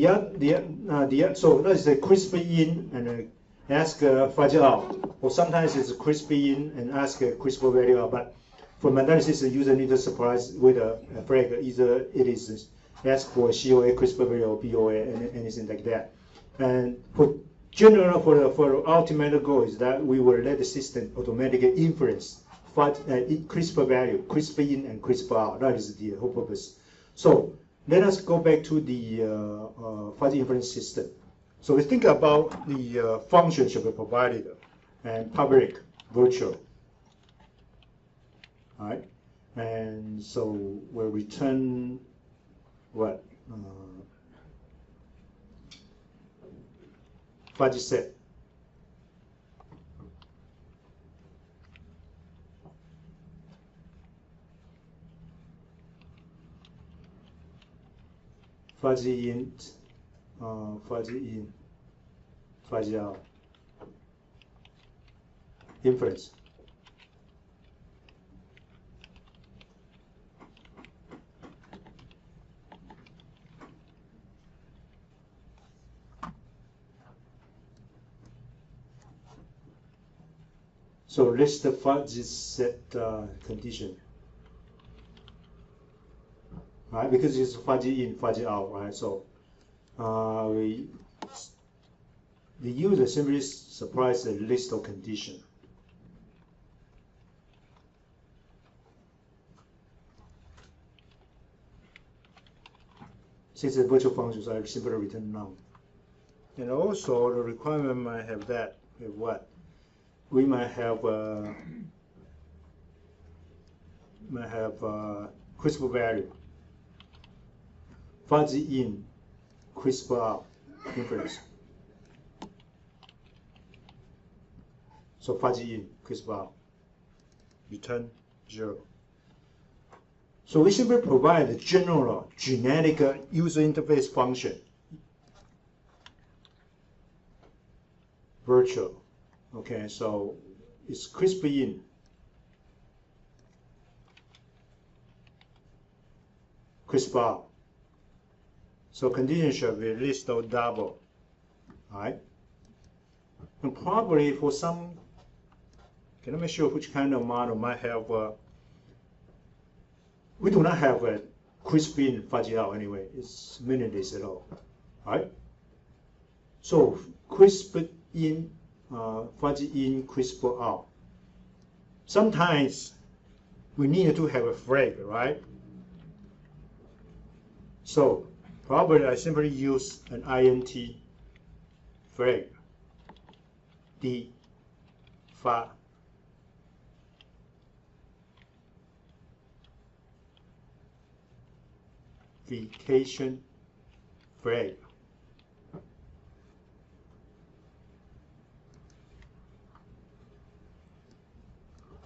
that is a crispy in and ask fuzzy out, or sometimes it's crispy in and ask a crispy value out. But for analysis, the user needs to supply with a flag. Either it is ask for COA, crispy value, or BOA, and anything like that. And for general, for the ultimate goal is that we will let the system automatically inference crisp value, crisp in and crisp out. That is the whole purpose. So let us go back to the fuzzy inference system. So we think about the function should be provided and public, virtual. All right, and so we'll return what? Fuzzy set. Fuzzy int, fuzzy in, fuzzy out. Inference. So list the fuzzy set condition, right? Because it's fuzzy in, fuzzy out, right? So the user simply supplies a list of condition. Since it's a virtual function, so I simply return none. And also the requirement might have that, what? We might have crisp value, fuzzy in, crisp out, inference. So fuzzy in, crisp out, return 0. So we simply provide a general generic user interface function, virtual. Okay, so it's crispy in, crisp out. So condition should be list of double. right? And probably for some, okay, let me show which kind of model might have. We do not have a crisp in fuzzy out anyway. It's meaningless at all, right? So crisp in, fuzzy in, crisp out. Sometimes we need to have a flag, right? So probably I simply use an int flag, d fa vacation flag.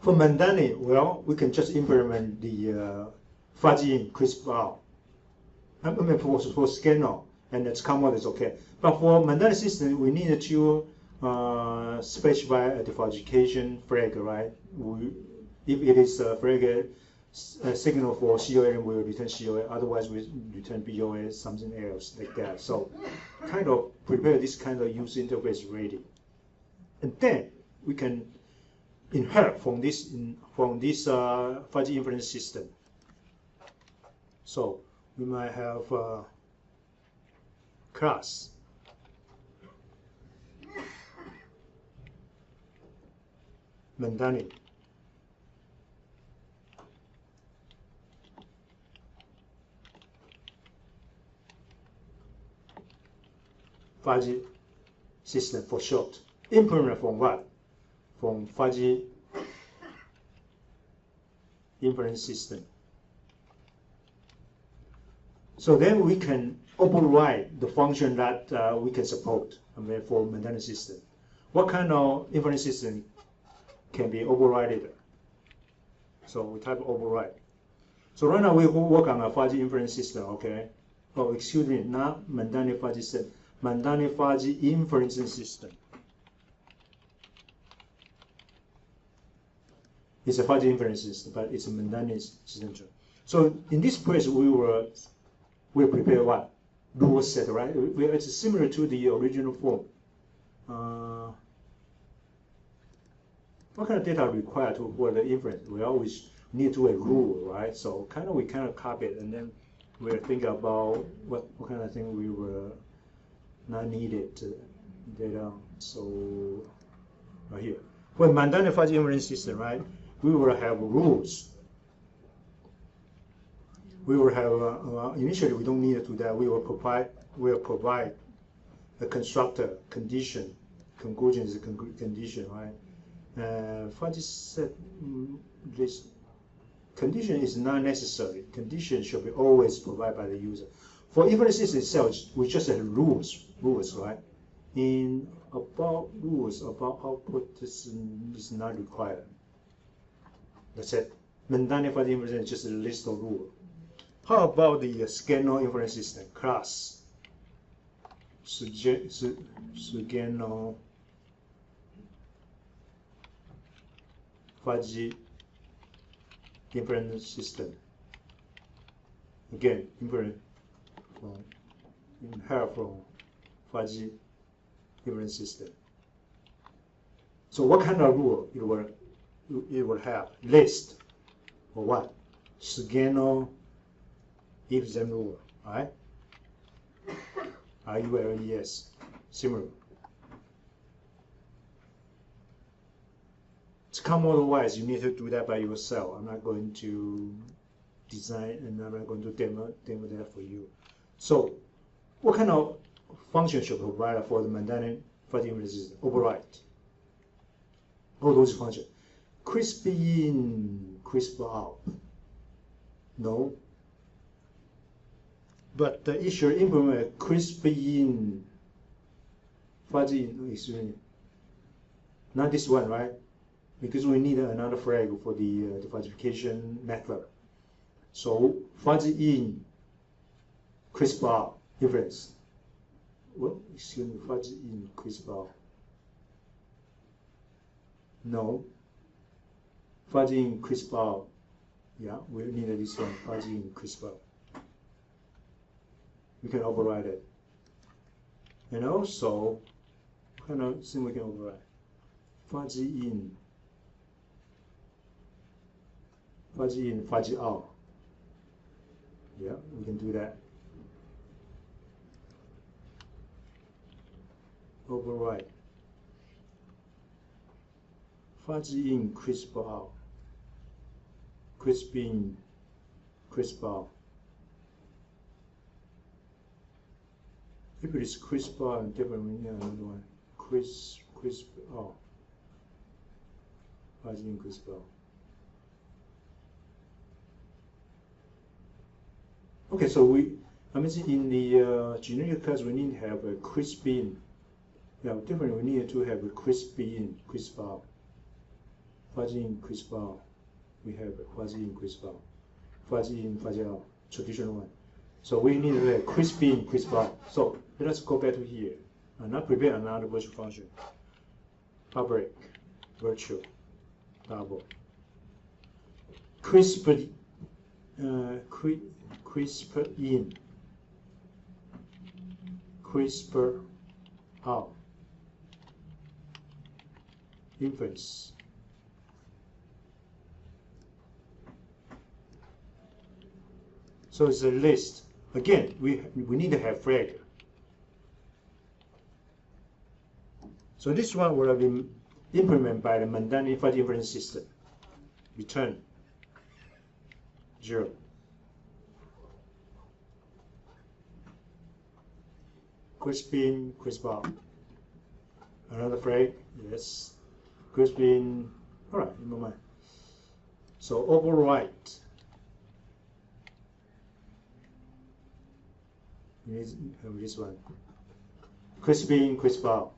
For Mandani, well, we can just implement the fuzzy in, crisp out. I mean, for scanner, and its common is okay. But for Mandani system, we need to specify a defaultification flag, right? If it is a flag signal for COA, we will return COA. Otherwise, we return BOA, something else like that. So, kind of prepare this kind of user interface ready, and then we can inherit from this fuzzy inference system. So we might have a class Mandani fuzzy system for short. Implement from what? From fuzzy inference system. So then we can override the function that we can support, I mean, for Mandani system. What kind of inference system can be overridden? So we type override. So right now we work on a fuzzy inference system, okay? Oh, excuse me, not Mandani fuzzy system, Mandani fuzzy inference system. It's a fuzzy inference system, but it's a Mandani system. So in this place, we prepare what? Rule set, right? It's similar to the original form. What kind of data required for the inference? We always need to a rule, right? So we kind of copy it, and then we'll think about what kind of thing we were not needed data. So right here, for Mandani fuzzy inference system, right? We will have rules. We will have initially we don't need to do that. We will provide a constructor condition. Conclusion is a condition, right? Fuzzy set this condition is not necessary. Condition should be always provided by the user. For inference system itself, we just have rules, right? In about rules about output, this is not required. That's it. Mandani fuzzy inference is just a list of rules. How about the scanner inference system class? Scanner fuzzy inference system. Again, inherit from fuzzy inference system. So what kind of rule it will have? List or what? Scanner if then rule, right? RULES, similar. To come otherwise, you need to do that by yourself. I'm not going to design and I'm not going to demo that for you. So, what kind of function should be provided for the Mandani fuzzy inference system? Override. All those functions. Crisp in, crisp out. No. But the issue implement crisp in, fuzzy in, excuse me, not this one, right? Because we need another flag for the fuzzification method. So fuzzy in, crisp out, inference. Well, excuse me, fuzzy in, crisp out. No. Fuzzy in, crisp out. Yeah, we need this one, fuzzy in, crisp out. We can override it. And also, kind of thing we can override. Fuzzy in, fuzzy out. Yeah, we can do that. Override. Fuzzy in, crisp out. Crisp in, crisp out. If it is crisp out, different, we need another one. Crisp out. Fuzzy in, crisp out. Okay, so in the generic class, we need to have a crisp in. Yeah, different, we need to have a crisp in, crisp out. Fuzzy in, crisp out. We have a fuzzy in, crisp out. Fuzzy in, fuzzy out, traditional one. So we need to have crisp in, crisp out. So let us go back to here. And now prepare another virtual function. Public, virtual, double. Crisp in, crisp out. Inference. So it's a list. Again, we need to have flag. So this one will have been implemented by the Mandani Fuzzy Inference System. Return 0. Crisp in, crisp out. Another flag, yes. Crisp in, all right, never mind. So override. We need to have this one. Crisp in, crisp out.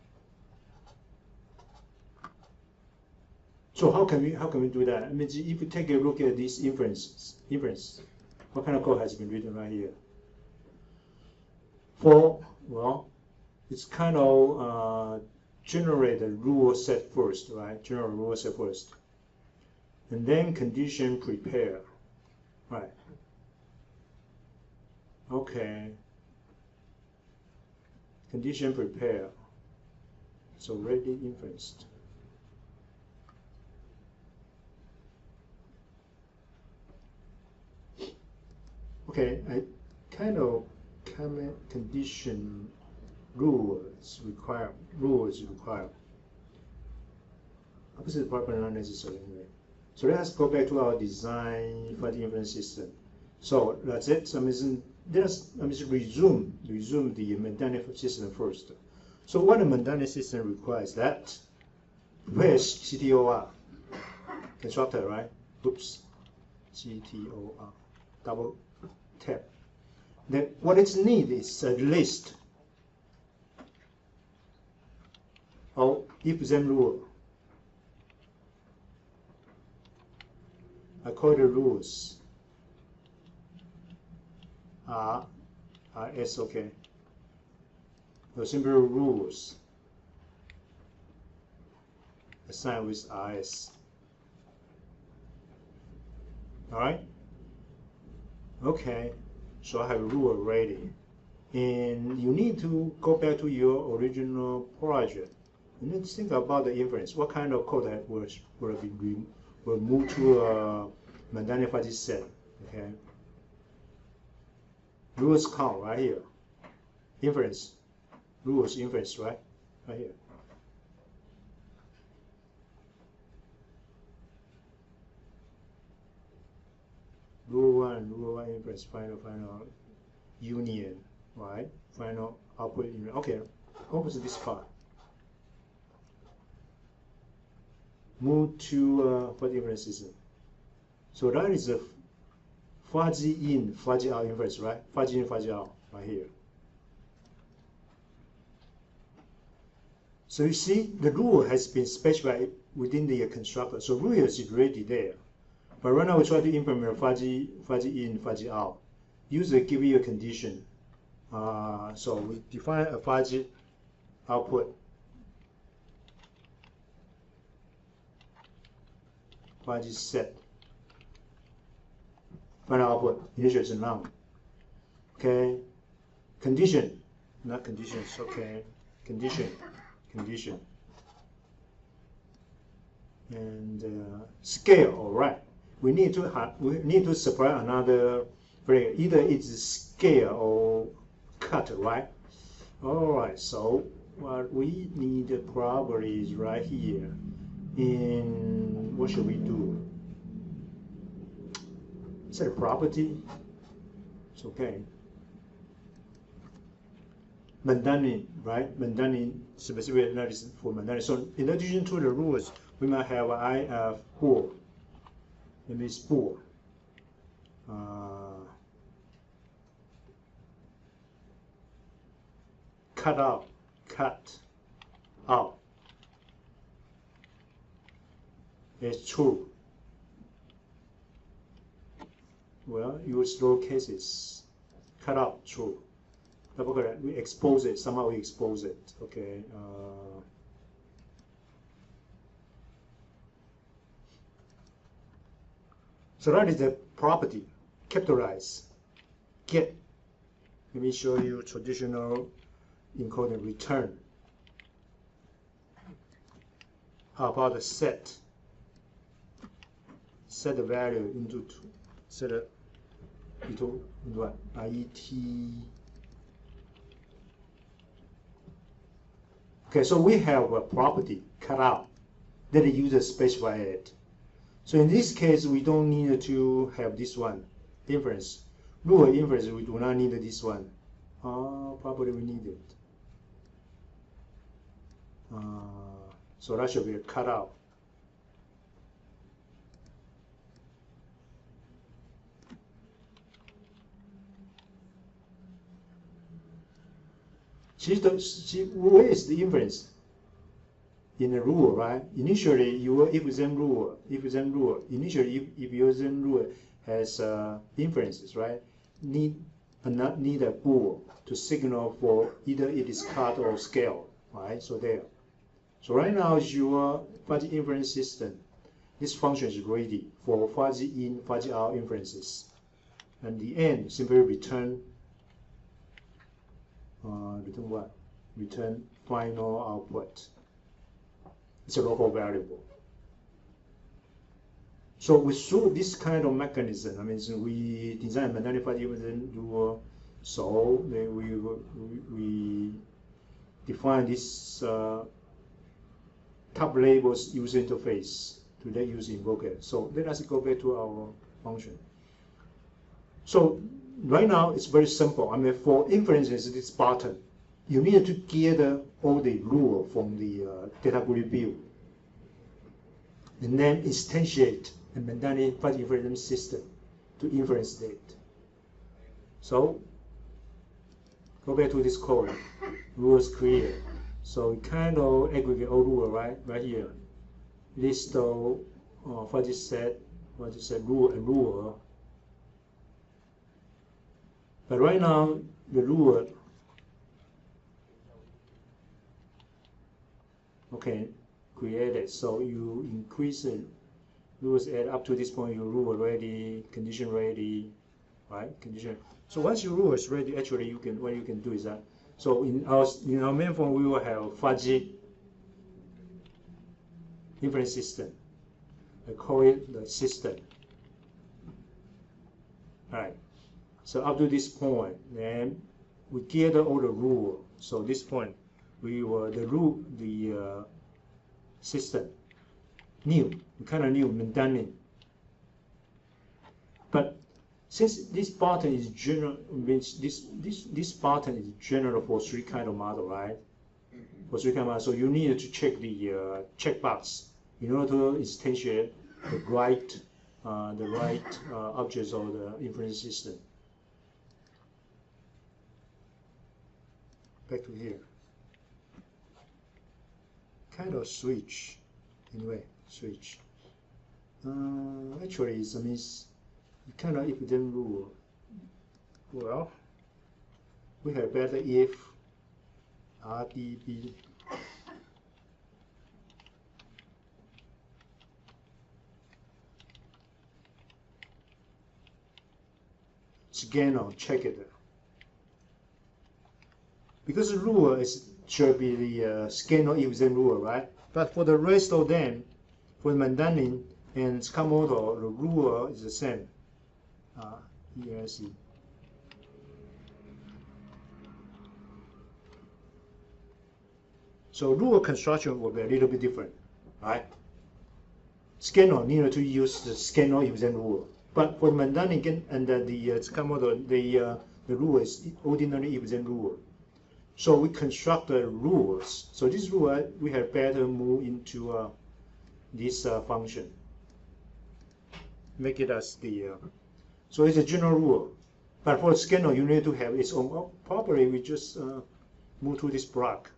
So how can we do that? I mean, if you take a look at this inference, what kind of code has been written right here? Well, it's kind of generate a rule set first, right? General rule set first, and then condition prepare, right? Okay. Condition prepare. So already inferenced. Okay, I kind of comment condition rules require. Opposite part, but not necessary anyway. So let us go back to our design Fuzzy Inference System. So that's it. So let us resume the Mandani system first. So what the Mandani system requires that where's CTOR constructor, right? Oops, CTOR double tap. Then what it needs is a list of if-then rule. I call the rules RS, okay. The simple rules assigned with RS. Alright? Okay, so I have a rule already. And you need to go back to your original project. You need to think about the inference. What kind of code that will move to a Mandani Fuzzy set, okay? Rules count right here. Inference. Rules inference, right? Right here. Rule one inference, final union, right? Final output union. Okay, opposite this part. Move to Fuzzy Inference System. So that is a fuzzy in, fuzzy out inference, right? Fuzzy in, fuzzy out, right here. So you see, the rule has been specified within the constructor. So rule is already there. But right now we try to implement fuzzy in, fuzzy out. User give you a condition. So we define a fuzzy output. Fuzzy set. Final output, initial is none. Okay. Condition, not conditions, okay. Condition. condition. And scale, all right. We need to supply another variable. Either it's scale or cut, right? All right. So what we need probably is right here. In what should we do? Is that a property? It's okay. Mundane, right? Mundane specific analysis for mundane. So in addition to the rules, we might have IF4. That means 4. Cut out. It's true. Well, use low cases. Cut out, true. We expose it, somehow we expose it. Okay. So that is the property. Capitalize. Get. Let me show you traditional encoding return. How about the set? Set the value into what? IET. Okay, so we have a property cut out that the user specify it. So in this case, we don't need to have this one inference. Rule inference, we do not need this one. Probably we need it. So that should be a cut out. Where is the inference? In the rule, right? Initially, your if-then rule. Initially, if your then rule has inferences, right? Need a bool to signal for either it is cut or scale, right? So there. So right now is your fuzzy inference system. This function is ready for fuzzy in, fuzzy out inferences. And the end simply return what? Return final output. It's a local variable. So we through this kind of mechanism, I mean, so we design a fuzzy inference rule. So then we define this top labels user interface to let user invoke it. So let us go back to our function. So right now it's very simple. I mean, for inferences, this button, you need to gather all the rule from the data grid view, and then instantiate a mundane fuzzy inference system to inference it. So go back to this code. Rules create. So we kind of aggregate all rule right here. List of fuzzy set rule and rule. But right now the rule, okay, created. So you increase it. Rules add up to this point. Your rule ready, condition ready, right? Condition. So once your rule is ready, actually what you can do is that. So in our main form, we will have fuzzy inference system. I call it the system. All right. So up to this point, then we gather all the rule. So this point, we were the system new, kind of new, mundane. But since this button is general, means this button is general for 3 kind of model, right? For 3 kind of model, so you need to check the checkbox in order to instantiate the right objects of the inference system. Back to here. Kind of switch, anyway, switch. Actually, it means kind of if-then rule. Well, we have better if RDB scan or check it. Because the rule is should be the scanner if then rule, right? But for the rest of them, for Mandarin and SoftComputing, the rule is the same. Here I see. So rule construction will be a little bit different, right? Scanner needed to use the scanner if then rule. But for Mandarin and the SoftComputing, the rule is ordinary if then rule. So we construct the rules. So this rule we have better move into this function. Make it as the so it's a general rule. But for scanner, you need to have its own. Probably we just move to this block.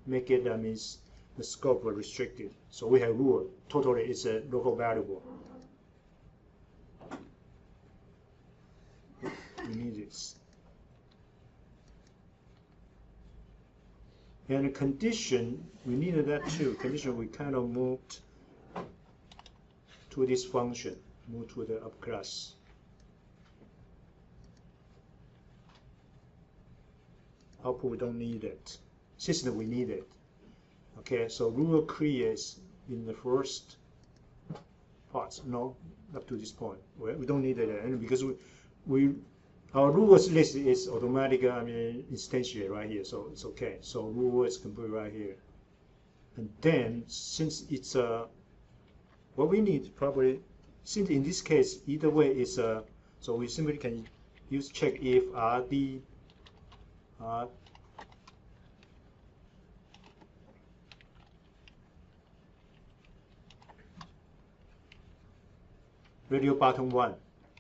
Make it means the scope is restricted. So we have rule. Totally, it's a local variable. We need this. And the condition, we needed that too. Condition, we kind of moved to this function, move to the up class. Output, we don't need it. System, we need it. Okay, so rule creates in the first parts. No, up to this point. We don't need it, and because our rules list is automatic, instantiate right here, so it's okay. So rule is complete right here. And then, since it's what we need probably, since in this case, either way is so we simply can use check if RD radio button 1,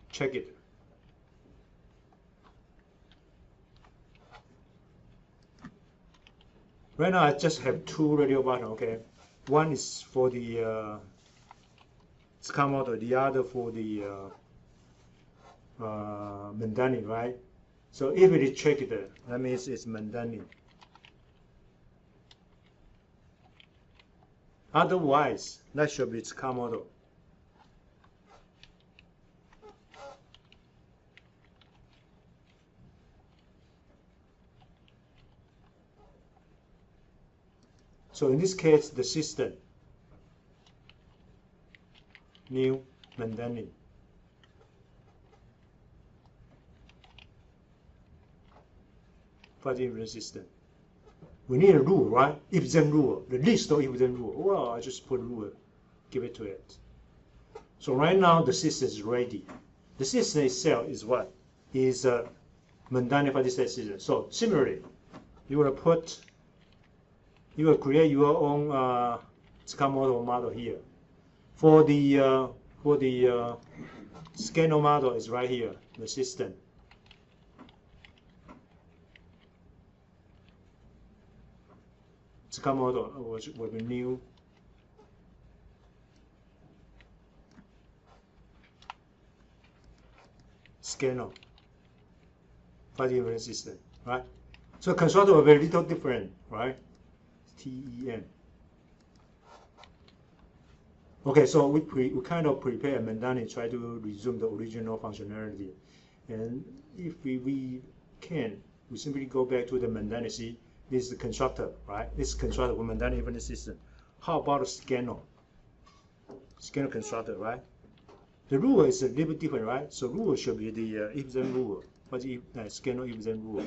check it. Right now I just have 2 radio buttons, okay? One is for the SoftComputing, the other for the Mandarin, right? So if it is checked, that means it's Mandarin. Otherwise, that should be SoftComputing. So in this case, the system, new Mandarin. Fuzzy Inference System. We need a rule, right? If then rule, the list of if then rule. Well, I just put rule, give it to it. So right now the system is ready. The system itself is what? Is Mandarin Fuzzy system. So similarly, you will create your own SoftComputing model here. For the scanner model is right here, the system. SoftComputing will be new. Scanner, Fuzzy Inference System, right? So constructor are very little different, right? TEM. Okay, so we kind of prepare Mandarin, try to resume the original functionality, and if we can, we simply go back to the Mandarin. See, this is the constructor, right? This is constructor for Mandarin Inference System. How about a scanner? Scanner constructor, right? The rule is a little bit different, right? So rule should be the if-then rule. What's scanner if-then rule?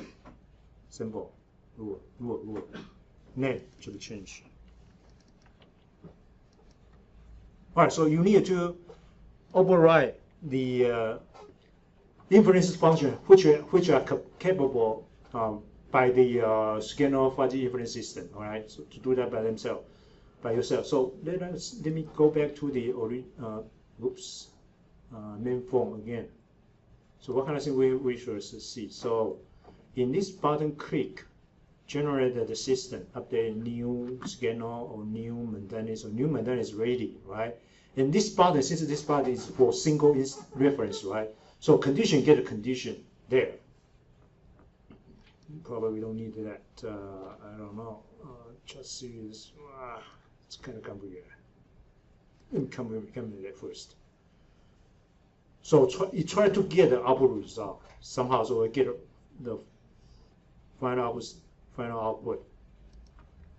Simple. Rule. Name should be changed. All right, so you need to override the inference function which are capable by the scanner Fuzzy Inference System. All right, so to do that by yourself. So let me go back to the main form again. So what kind of thing we should see? So in this button click, generate the system, update new scanner or new Mandarin. So new Mandarin is ready, right? And this button, since this button is for single reference, right? So condition get a condition there. Probably we don't need that. I don't know. Just see this. It's kind of complicated. Let me come to that first. So you try to get the output result somehow. So we get the final output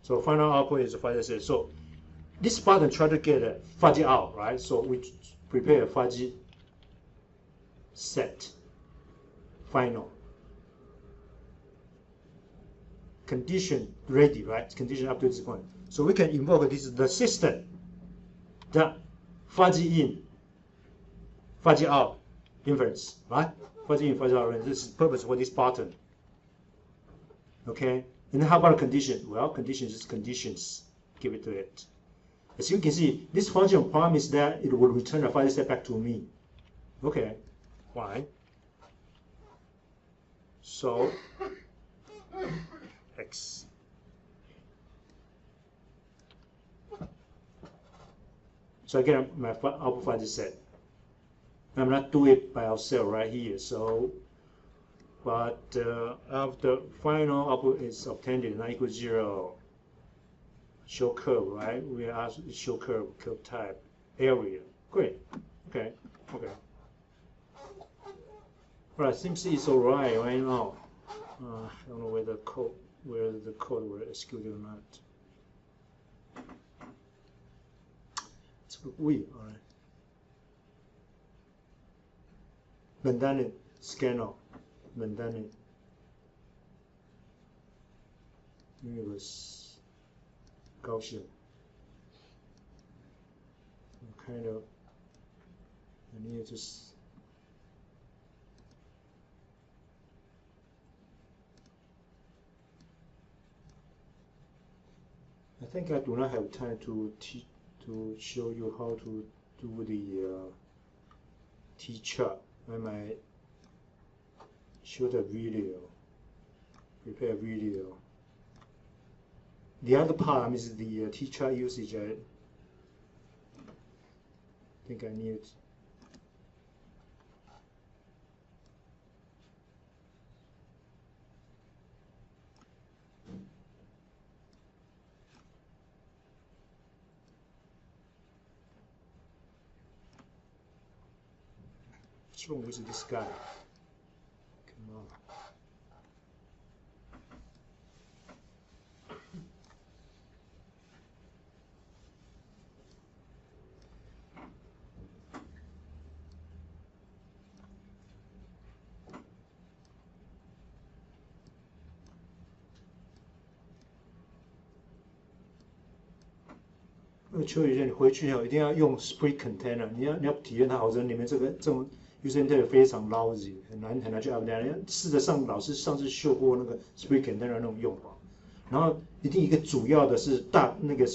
So final output is a fuzzy set. So this button try to get a fuzzy out, right? So we prepare a fuzzy set final condition ready, right? Condition up to this point. So we can invoke this the system, the fuzzy in, fuzzy out inference, right? Fuzzy in, fuzzy out inference. This is the purpose for this button. Okay. And then how about a condition? Well, conditions is conditions. Give it to it. As you can see, this function promises that it will return a fuzzy set back to me. Okay. Why? So X. So I get my output fuzzy set. I'm not doing it by ourselves right here. So, but after final output is obtained not equal 0. Show curve, right? We ask show curve type area. Great. Okay. Okay. Right. Seems it's alright right now. I don't know whether the code will execute or not. It's weird. All right. Mandane scanner. Mandane. Universe. Gaussian. Kind of. I need to just. I think I do not have time to show you how to do the T-chart. I might shoot a video, prepare a video. The other part is the T-chart usage. I think I need. What's wrong with this guy? Come on.邱宇轩，你回去后一定要用 Spring Container， 你要体验它，否则你们这种 user interface 非常 lousy， 很难去 update。你要试着老师上次秀过那个 Spring Container 那种用法，然后一定一个主要的是那个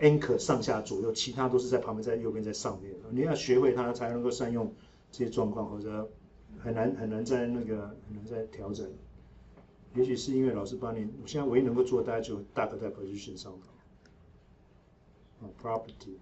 anchor 上下左右，其他都是在旁边，在右边，在上面。你要学会它，才能够善用这些状况，或者很难在调整。也许是因为老师帮你，我现在唯一能够做，大概就大概在 position 上头。Property.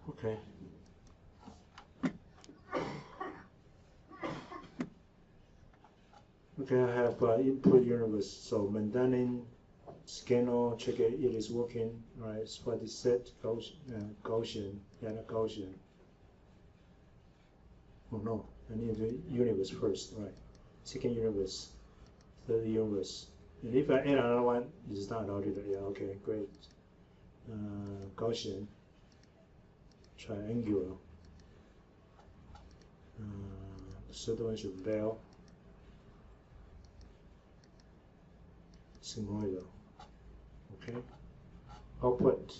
Okay. Okay, I have input universe. So Mandarin scanner, check it is working. Right, it's for the set Gaussian, yeah, Gaussian. Oh no, I need the universe first, right? Second universe, third universe. And if I add another one, it's not allowed either. Yeah, okay, great. Gaussian, triangular. Third one should Bell. Sigmoidal. Okay. Output.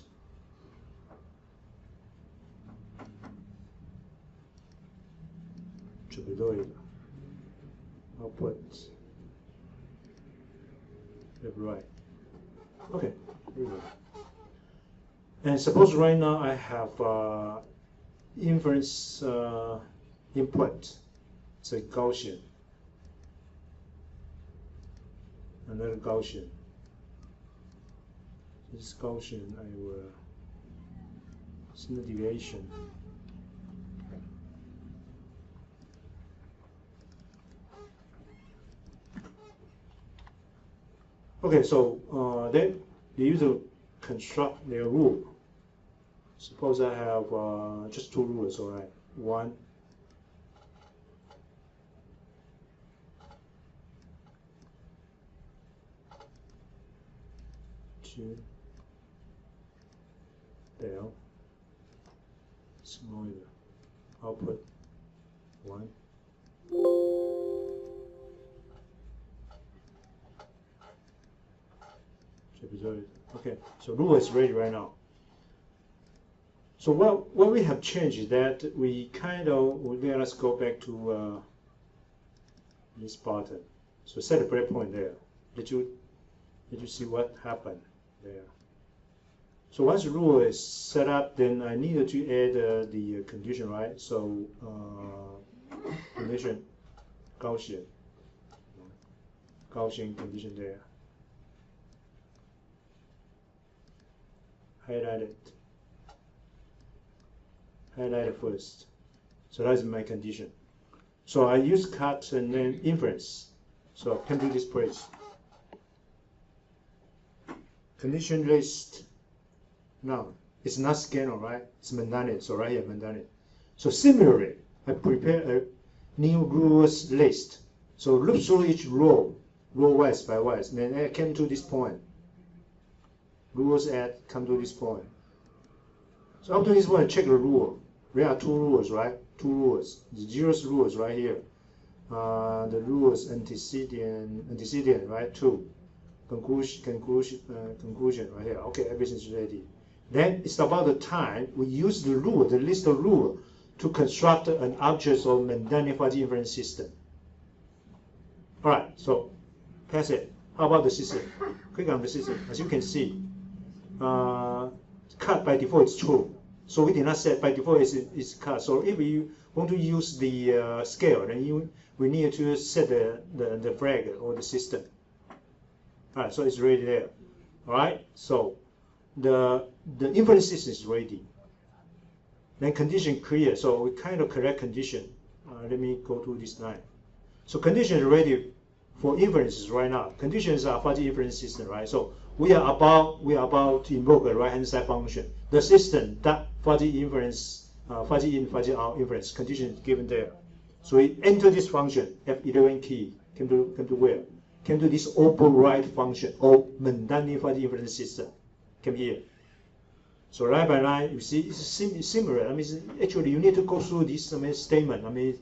Trapezoid. Output. Left, right. Okay. Very good. And suppose right now I have inference input. It's a Gaussian. Another Gaussian. This Gaussian, I will standard deviation. Okay, so then they use to construct their rule. Suppose I have just two rules, all right? One, two, Bell, smaller, output, one. Okay, so rule is ready right now. So what we have changed is that we kind of, let's go back to this button. So set a breakpoint there. Did you see what happened there? So once the rule is set up, then I needed to add the condition, right? So condition Gaussian condition there. Highlight it first. So that's my condition. So I use cut and then inference. So I can do this place. Condition list. Now it's not scanner, right? It's Mandanit. So right here, Mandanit. So similarly, I prepare a new rules list. So look through each row wise by wise. And then I came to this point. Rules add come to this point. So after this point, check the rule. There are two rules, right? Two rules. The zeros rules right here. The rules antecedent, right? Two. Conclusion right here. Okay, everything's ready. Then it's about the time we use the rule, the list of rule, to construct an object of Mandanit Fuzzy Inference System. All right, so pass it. How about the system? Click on the system. As you can see, cut by default is true. So we did not set by default is cut. So if we want to use the scale, then we need to set the flag or the system. All right, so it's ready there. All right, so the inference system is ready. Then condition clear. So we kind of correct condition. Let me go to this line. So condition is ready for inferences right now. Conditions are Fuzzy Inference System, right? So we are about to invoke a right-hand side function. The system that Fuzzy Inference, Fuzzy in, Fuzzy out inference condition is given there. So we enter this function F11 key. Came to where? Came to this override function of Mandanit Fuzzy Inference System. Came here. So line by line, you see it's similar. I mean, actually you need to go through this statement. I mean,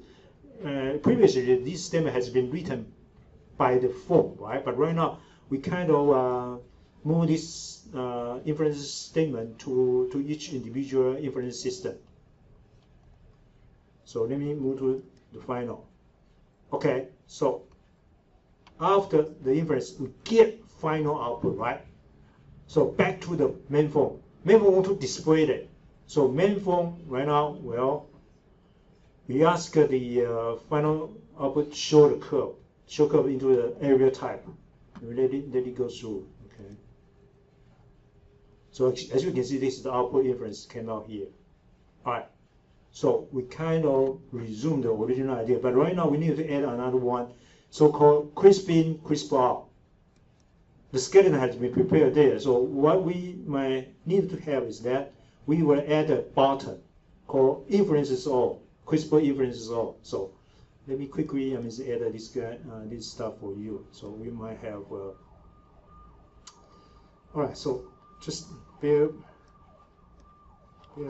previously this statement has been written by the form, right? But right now we kind of move this inference statement to each individual inference system. So let me move to the final. Okay, so after the inference, we get final output, right? So back to the main form. Main form want to display that. So main form right now, well, we ask the final output show the curve into the area type. Let it go through. Okay. So as you can see, this is the output inference came out here. All right. So we kind of resume the original idea, but right now we need to add another one, so-called crisp in, crisp out. The skeleton has been prepared there. So what we might need to have is that we will add a button called inferences all. CRISPR inference is all. So let me quickly add this guy, this stuff for you. So we might have. All right. So just bear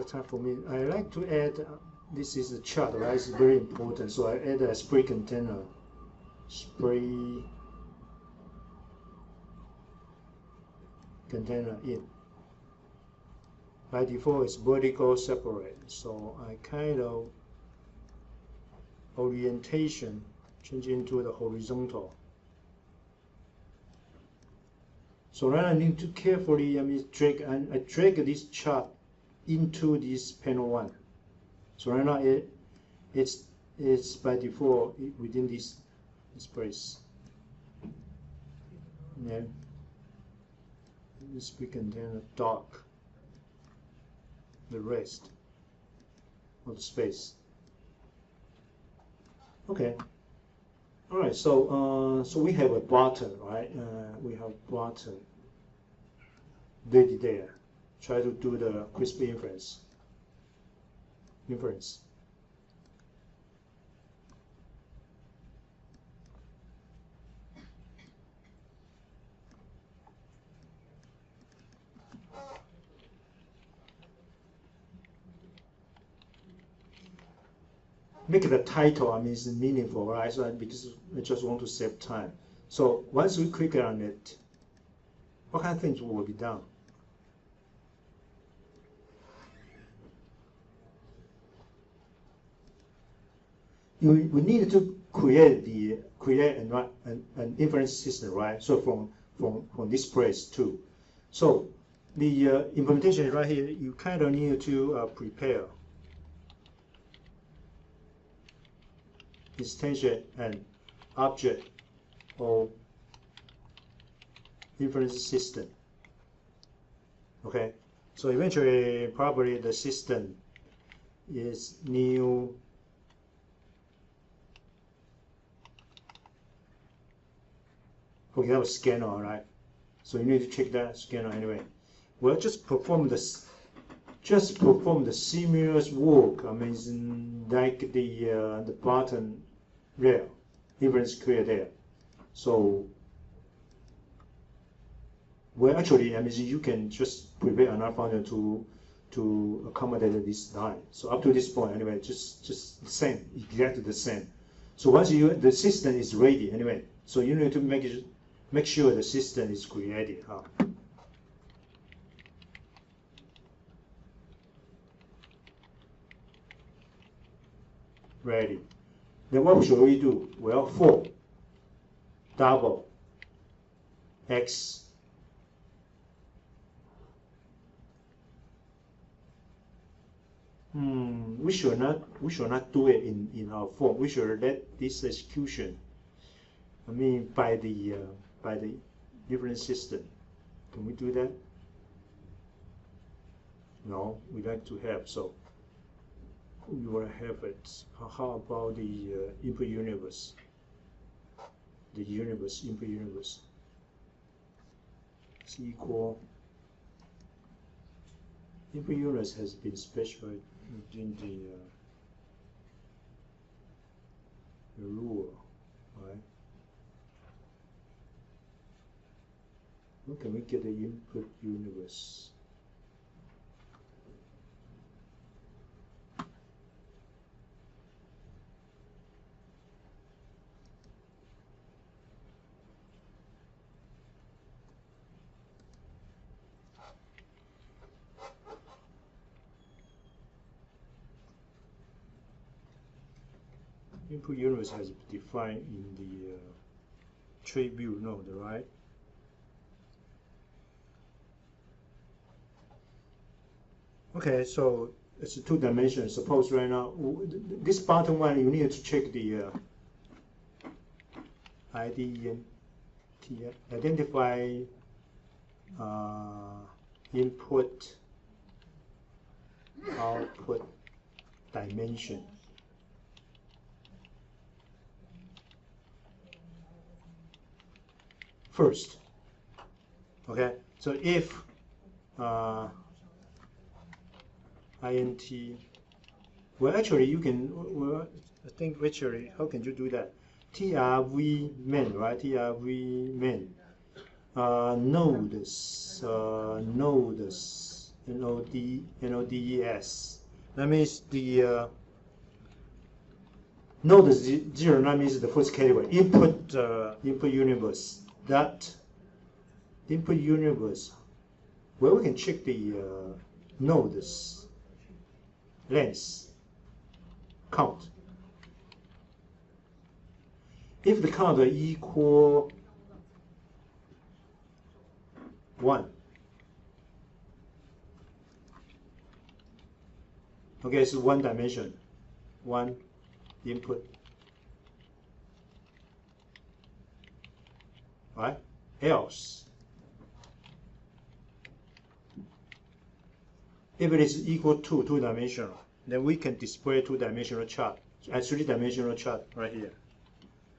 time for me. I like to add. This is a chart, right? It's very important. So I add a spray container. Spray container in. By default, it's vertical separate. So I kind of orientation change into the horizontal. So now I need to carefully drag, and I drag this chart into this panel 1. So right now it's by default within this place. And then this we contain a dark the rest of the space. Okay. All right. So so we have a button, right? We have button ready there. Try to do the CRISPR inference. Make the title, is meaningful, right? So because I just want to save time. So once we click on it, what kind of things will be done? We need to create an inference system, right? So from this place too. So the implementation right here, you kind of need to prepare extension and object of inference system. Okay, so eventually probably the system is new for example scanner, right? So you need to check that scanner anyway. Well, just perform the seamless work. Like the button there, inference clear there. So well, actually, you can just prepare another function to accommodate this line. So up to this point, anyway, just the same, exactly the same. So once the system is ready, anyway, so you need to make sure the system is created. Ready. Then what should we do? Well, for double x we should not do it in our form. We should let this execution by the different system. Can we do that? No, we like to have. So we will have it. How about the input universe? The universe, input universe is equal. Input universe has been specified within the rule, right? How can we get the input universe? Input universe has been defined in the tree view node, right? Okay, so it's a 2 dimensions. Suppose right now this bottom one you need to check the identify input output dimension. First, okay, so if int Well, actually, you can. Well, I think actually, how can you do that? TRV main, right? TRV main. Nodes, nodes. That means the node 0. That means the first category. Input universe. That input universe. Well, we can check the nodes length count. If the count equal 1, okay, it's one dimension, one input, right? Else, if it is equal to 2-dimensional, then we can display 2-dimensional chart, a 3-dimensional chart right here.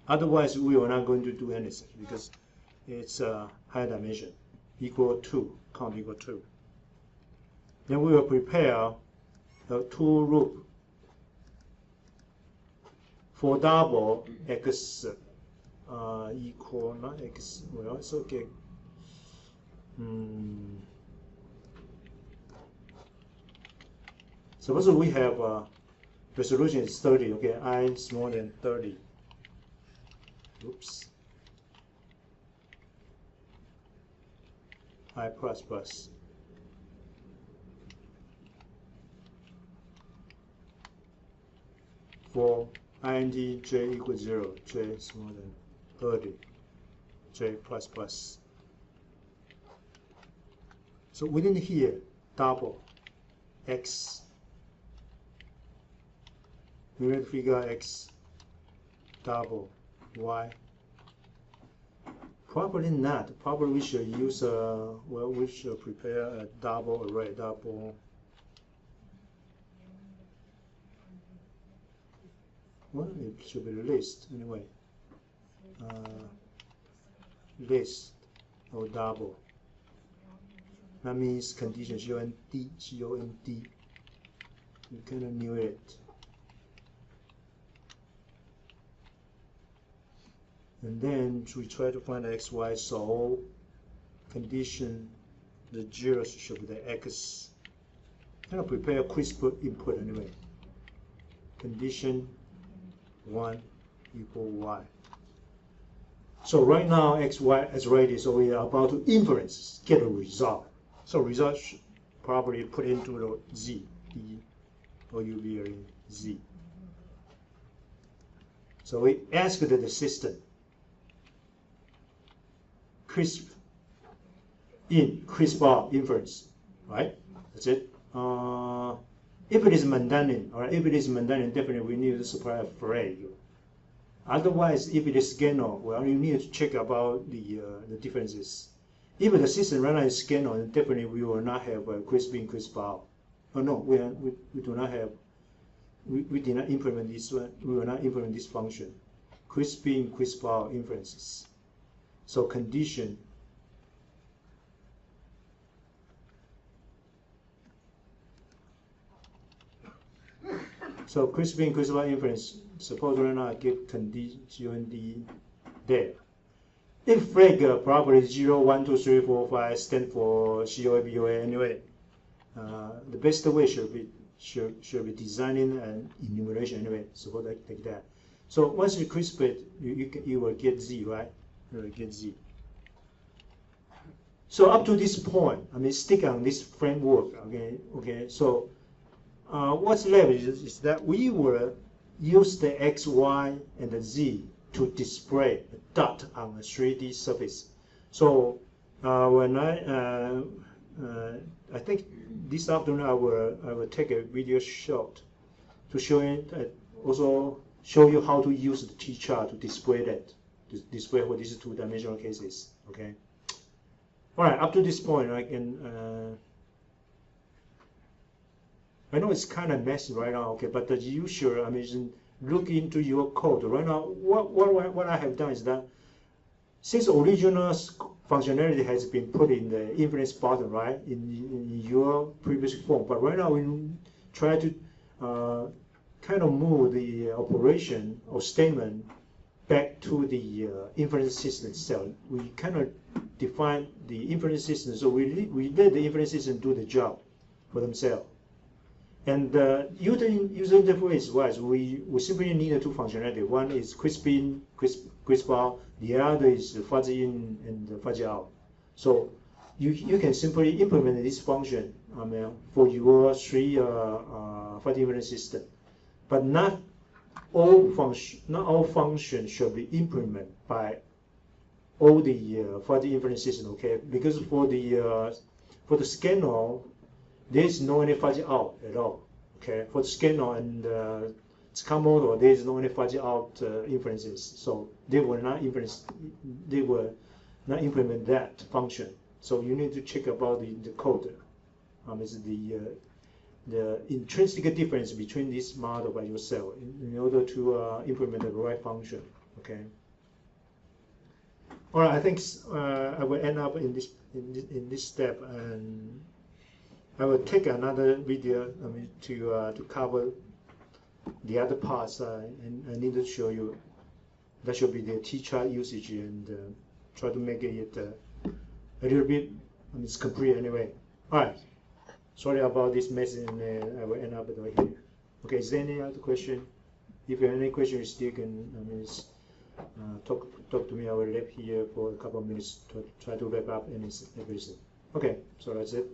Otherwise, we are not going to do anything because it's a high dimension, equal 2, count equal 2. Then we will prepare a 2 loop for double x equal, not x, well, it's okay. Suppose we have resolution is 30, okay, I smaller than 30. Oops. I plus plus. For int j equals 0, j smaller than 30, j plus plus. So within here, double x. We will figure x double y. Probably not. Probably we should use well, we should prepare a double array, double. Well, it should be list anyway. List or double. That means condition COND. You kind of knew it. And then we try to find the xy, so condition the zeros should be the x. I'm gonna prepare a crisp input anyway. Condition 1 equal y. So right now xy is ready, so we are about to inference, get a result. So result should probably put into the z, d, or uv z. So we asked the system, crisp out inference, right? That's it. If it is mundane, or if it is mundane, definitely we need to supply a flag. Otherwise, if it is scanner, well, you need to check about the differences. If the system right now is scanner, then definitely we will not have a crisp in, crisp out. Oh no, we do not have. We did not implement this one. We will not implement this function, crisp in, crisp out inferences. So condition so crisp in, crisp out inference. Suppose right now I give condition there. If flag probably 0, 1, 2, 3, 4, 5 stand for COA, BOA anyway. The best way should be designing an enumeration anyway. Suppose I take that. So once you crisp it, you will get Z, right? You will get Z. So up to this point, I mean, stick on this framework. Okay. So what's left is that we will use the X, Y, and the Z to display a dot on a 3D surface. So when I think this afternoon I will take a video shot to show it, also show you how to use the T-chart to display that, to display what these 2-dimensional cases. Okay. All right. Up to this point, I can. I know it's kind of messy right now. Okay, but as usual, I mean, look into your code right now. What I have done is that since original functionality has been put in the inference button, right, in your previous form, but right now we try to kind of move the operation or statement back to the inference system itself. We kind of define the inference system, so we let the inference system do the job for themselves. And user interface wise, we simply need two functionality. One is crisp in, crisp out. The other is fuzzy in and fuzzy out. So you can simply implement this function for your three fuzzy inference system, but not all functions should be implemented by all the fuzzy inference system. Okay, because for the scanner, there is no any fuzzy out at all. Okay, for the scanner and SCAN model, there is no any fuzzy out inferences, so they will not implement that function. So you need to check about the code. Is the intrinsic difference between this model by yourself in order to implement the right function. Okay. All right. I think I will end up in this step, and I will take another video to cover the other parts. And I need to show you that should be the T-chart usage, and try to make it a little bit. It's complete anyway. All right. Sorry about this mess, and I will end up right here. Okay. Is there any other question? If you have any question, you still can talk to me. I will leave here for a couple of minutes to try to wrap up everything. Okay. So that's it.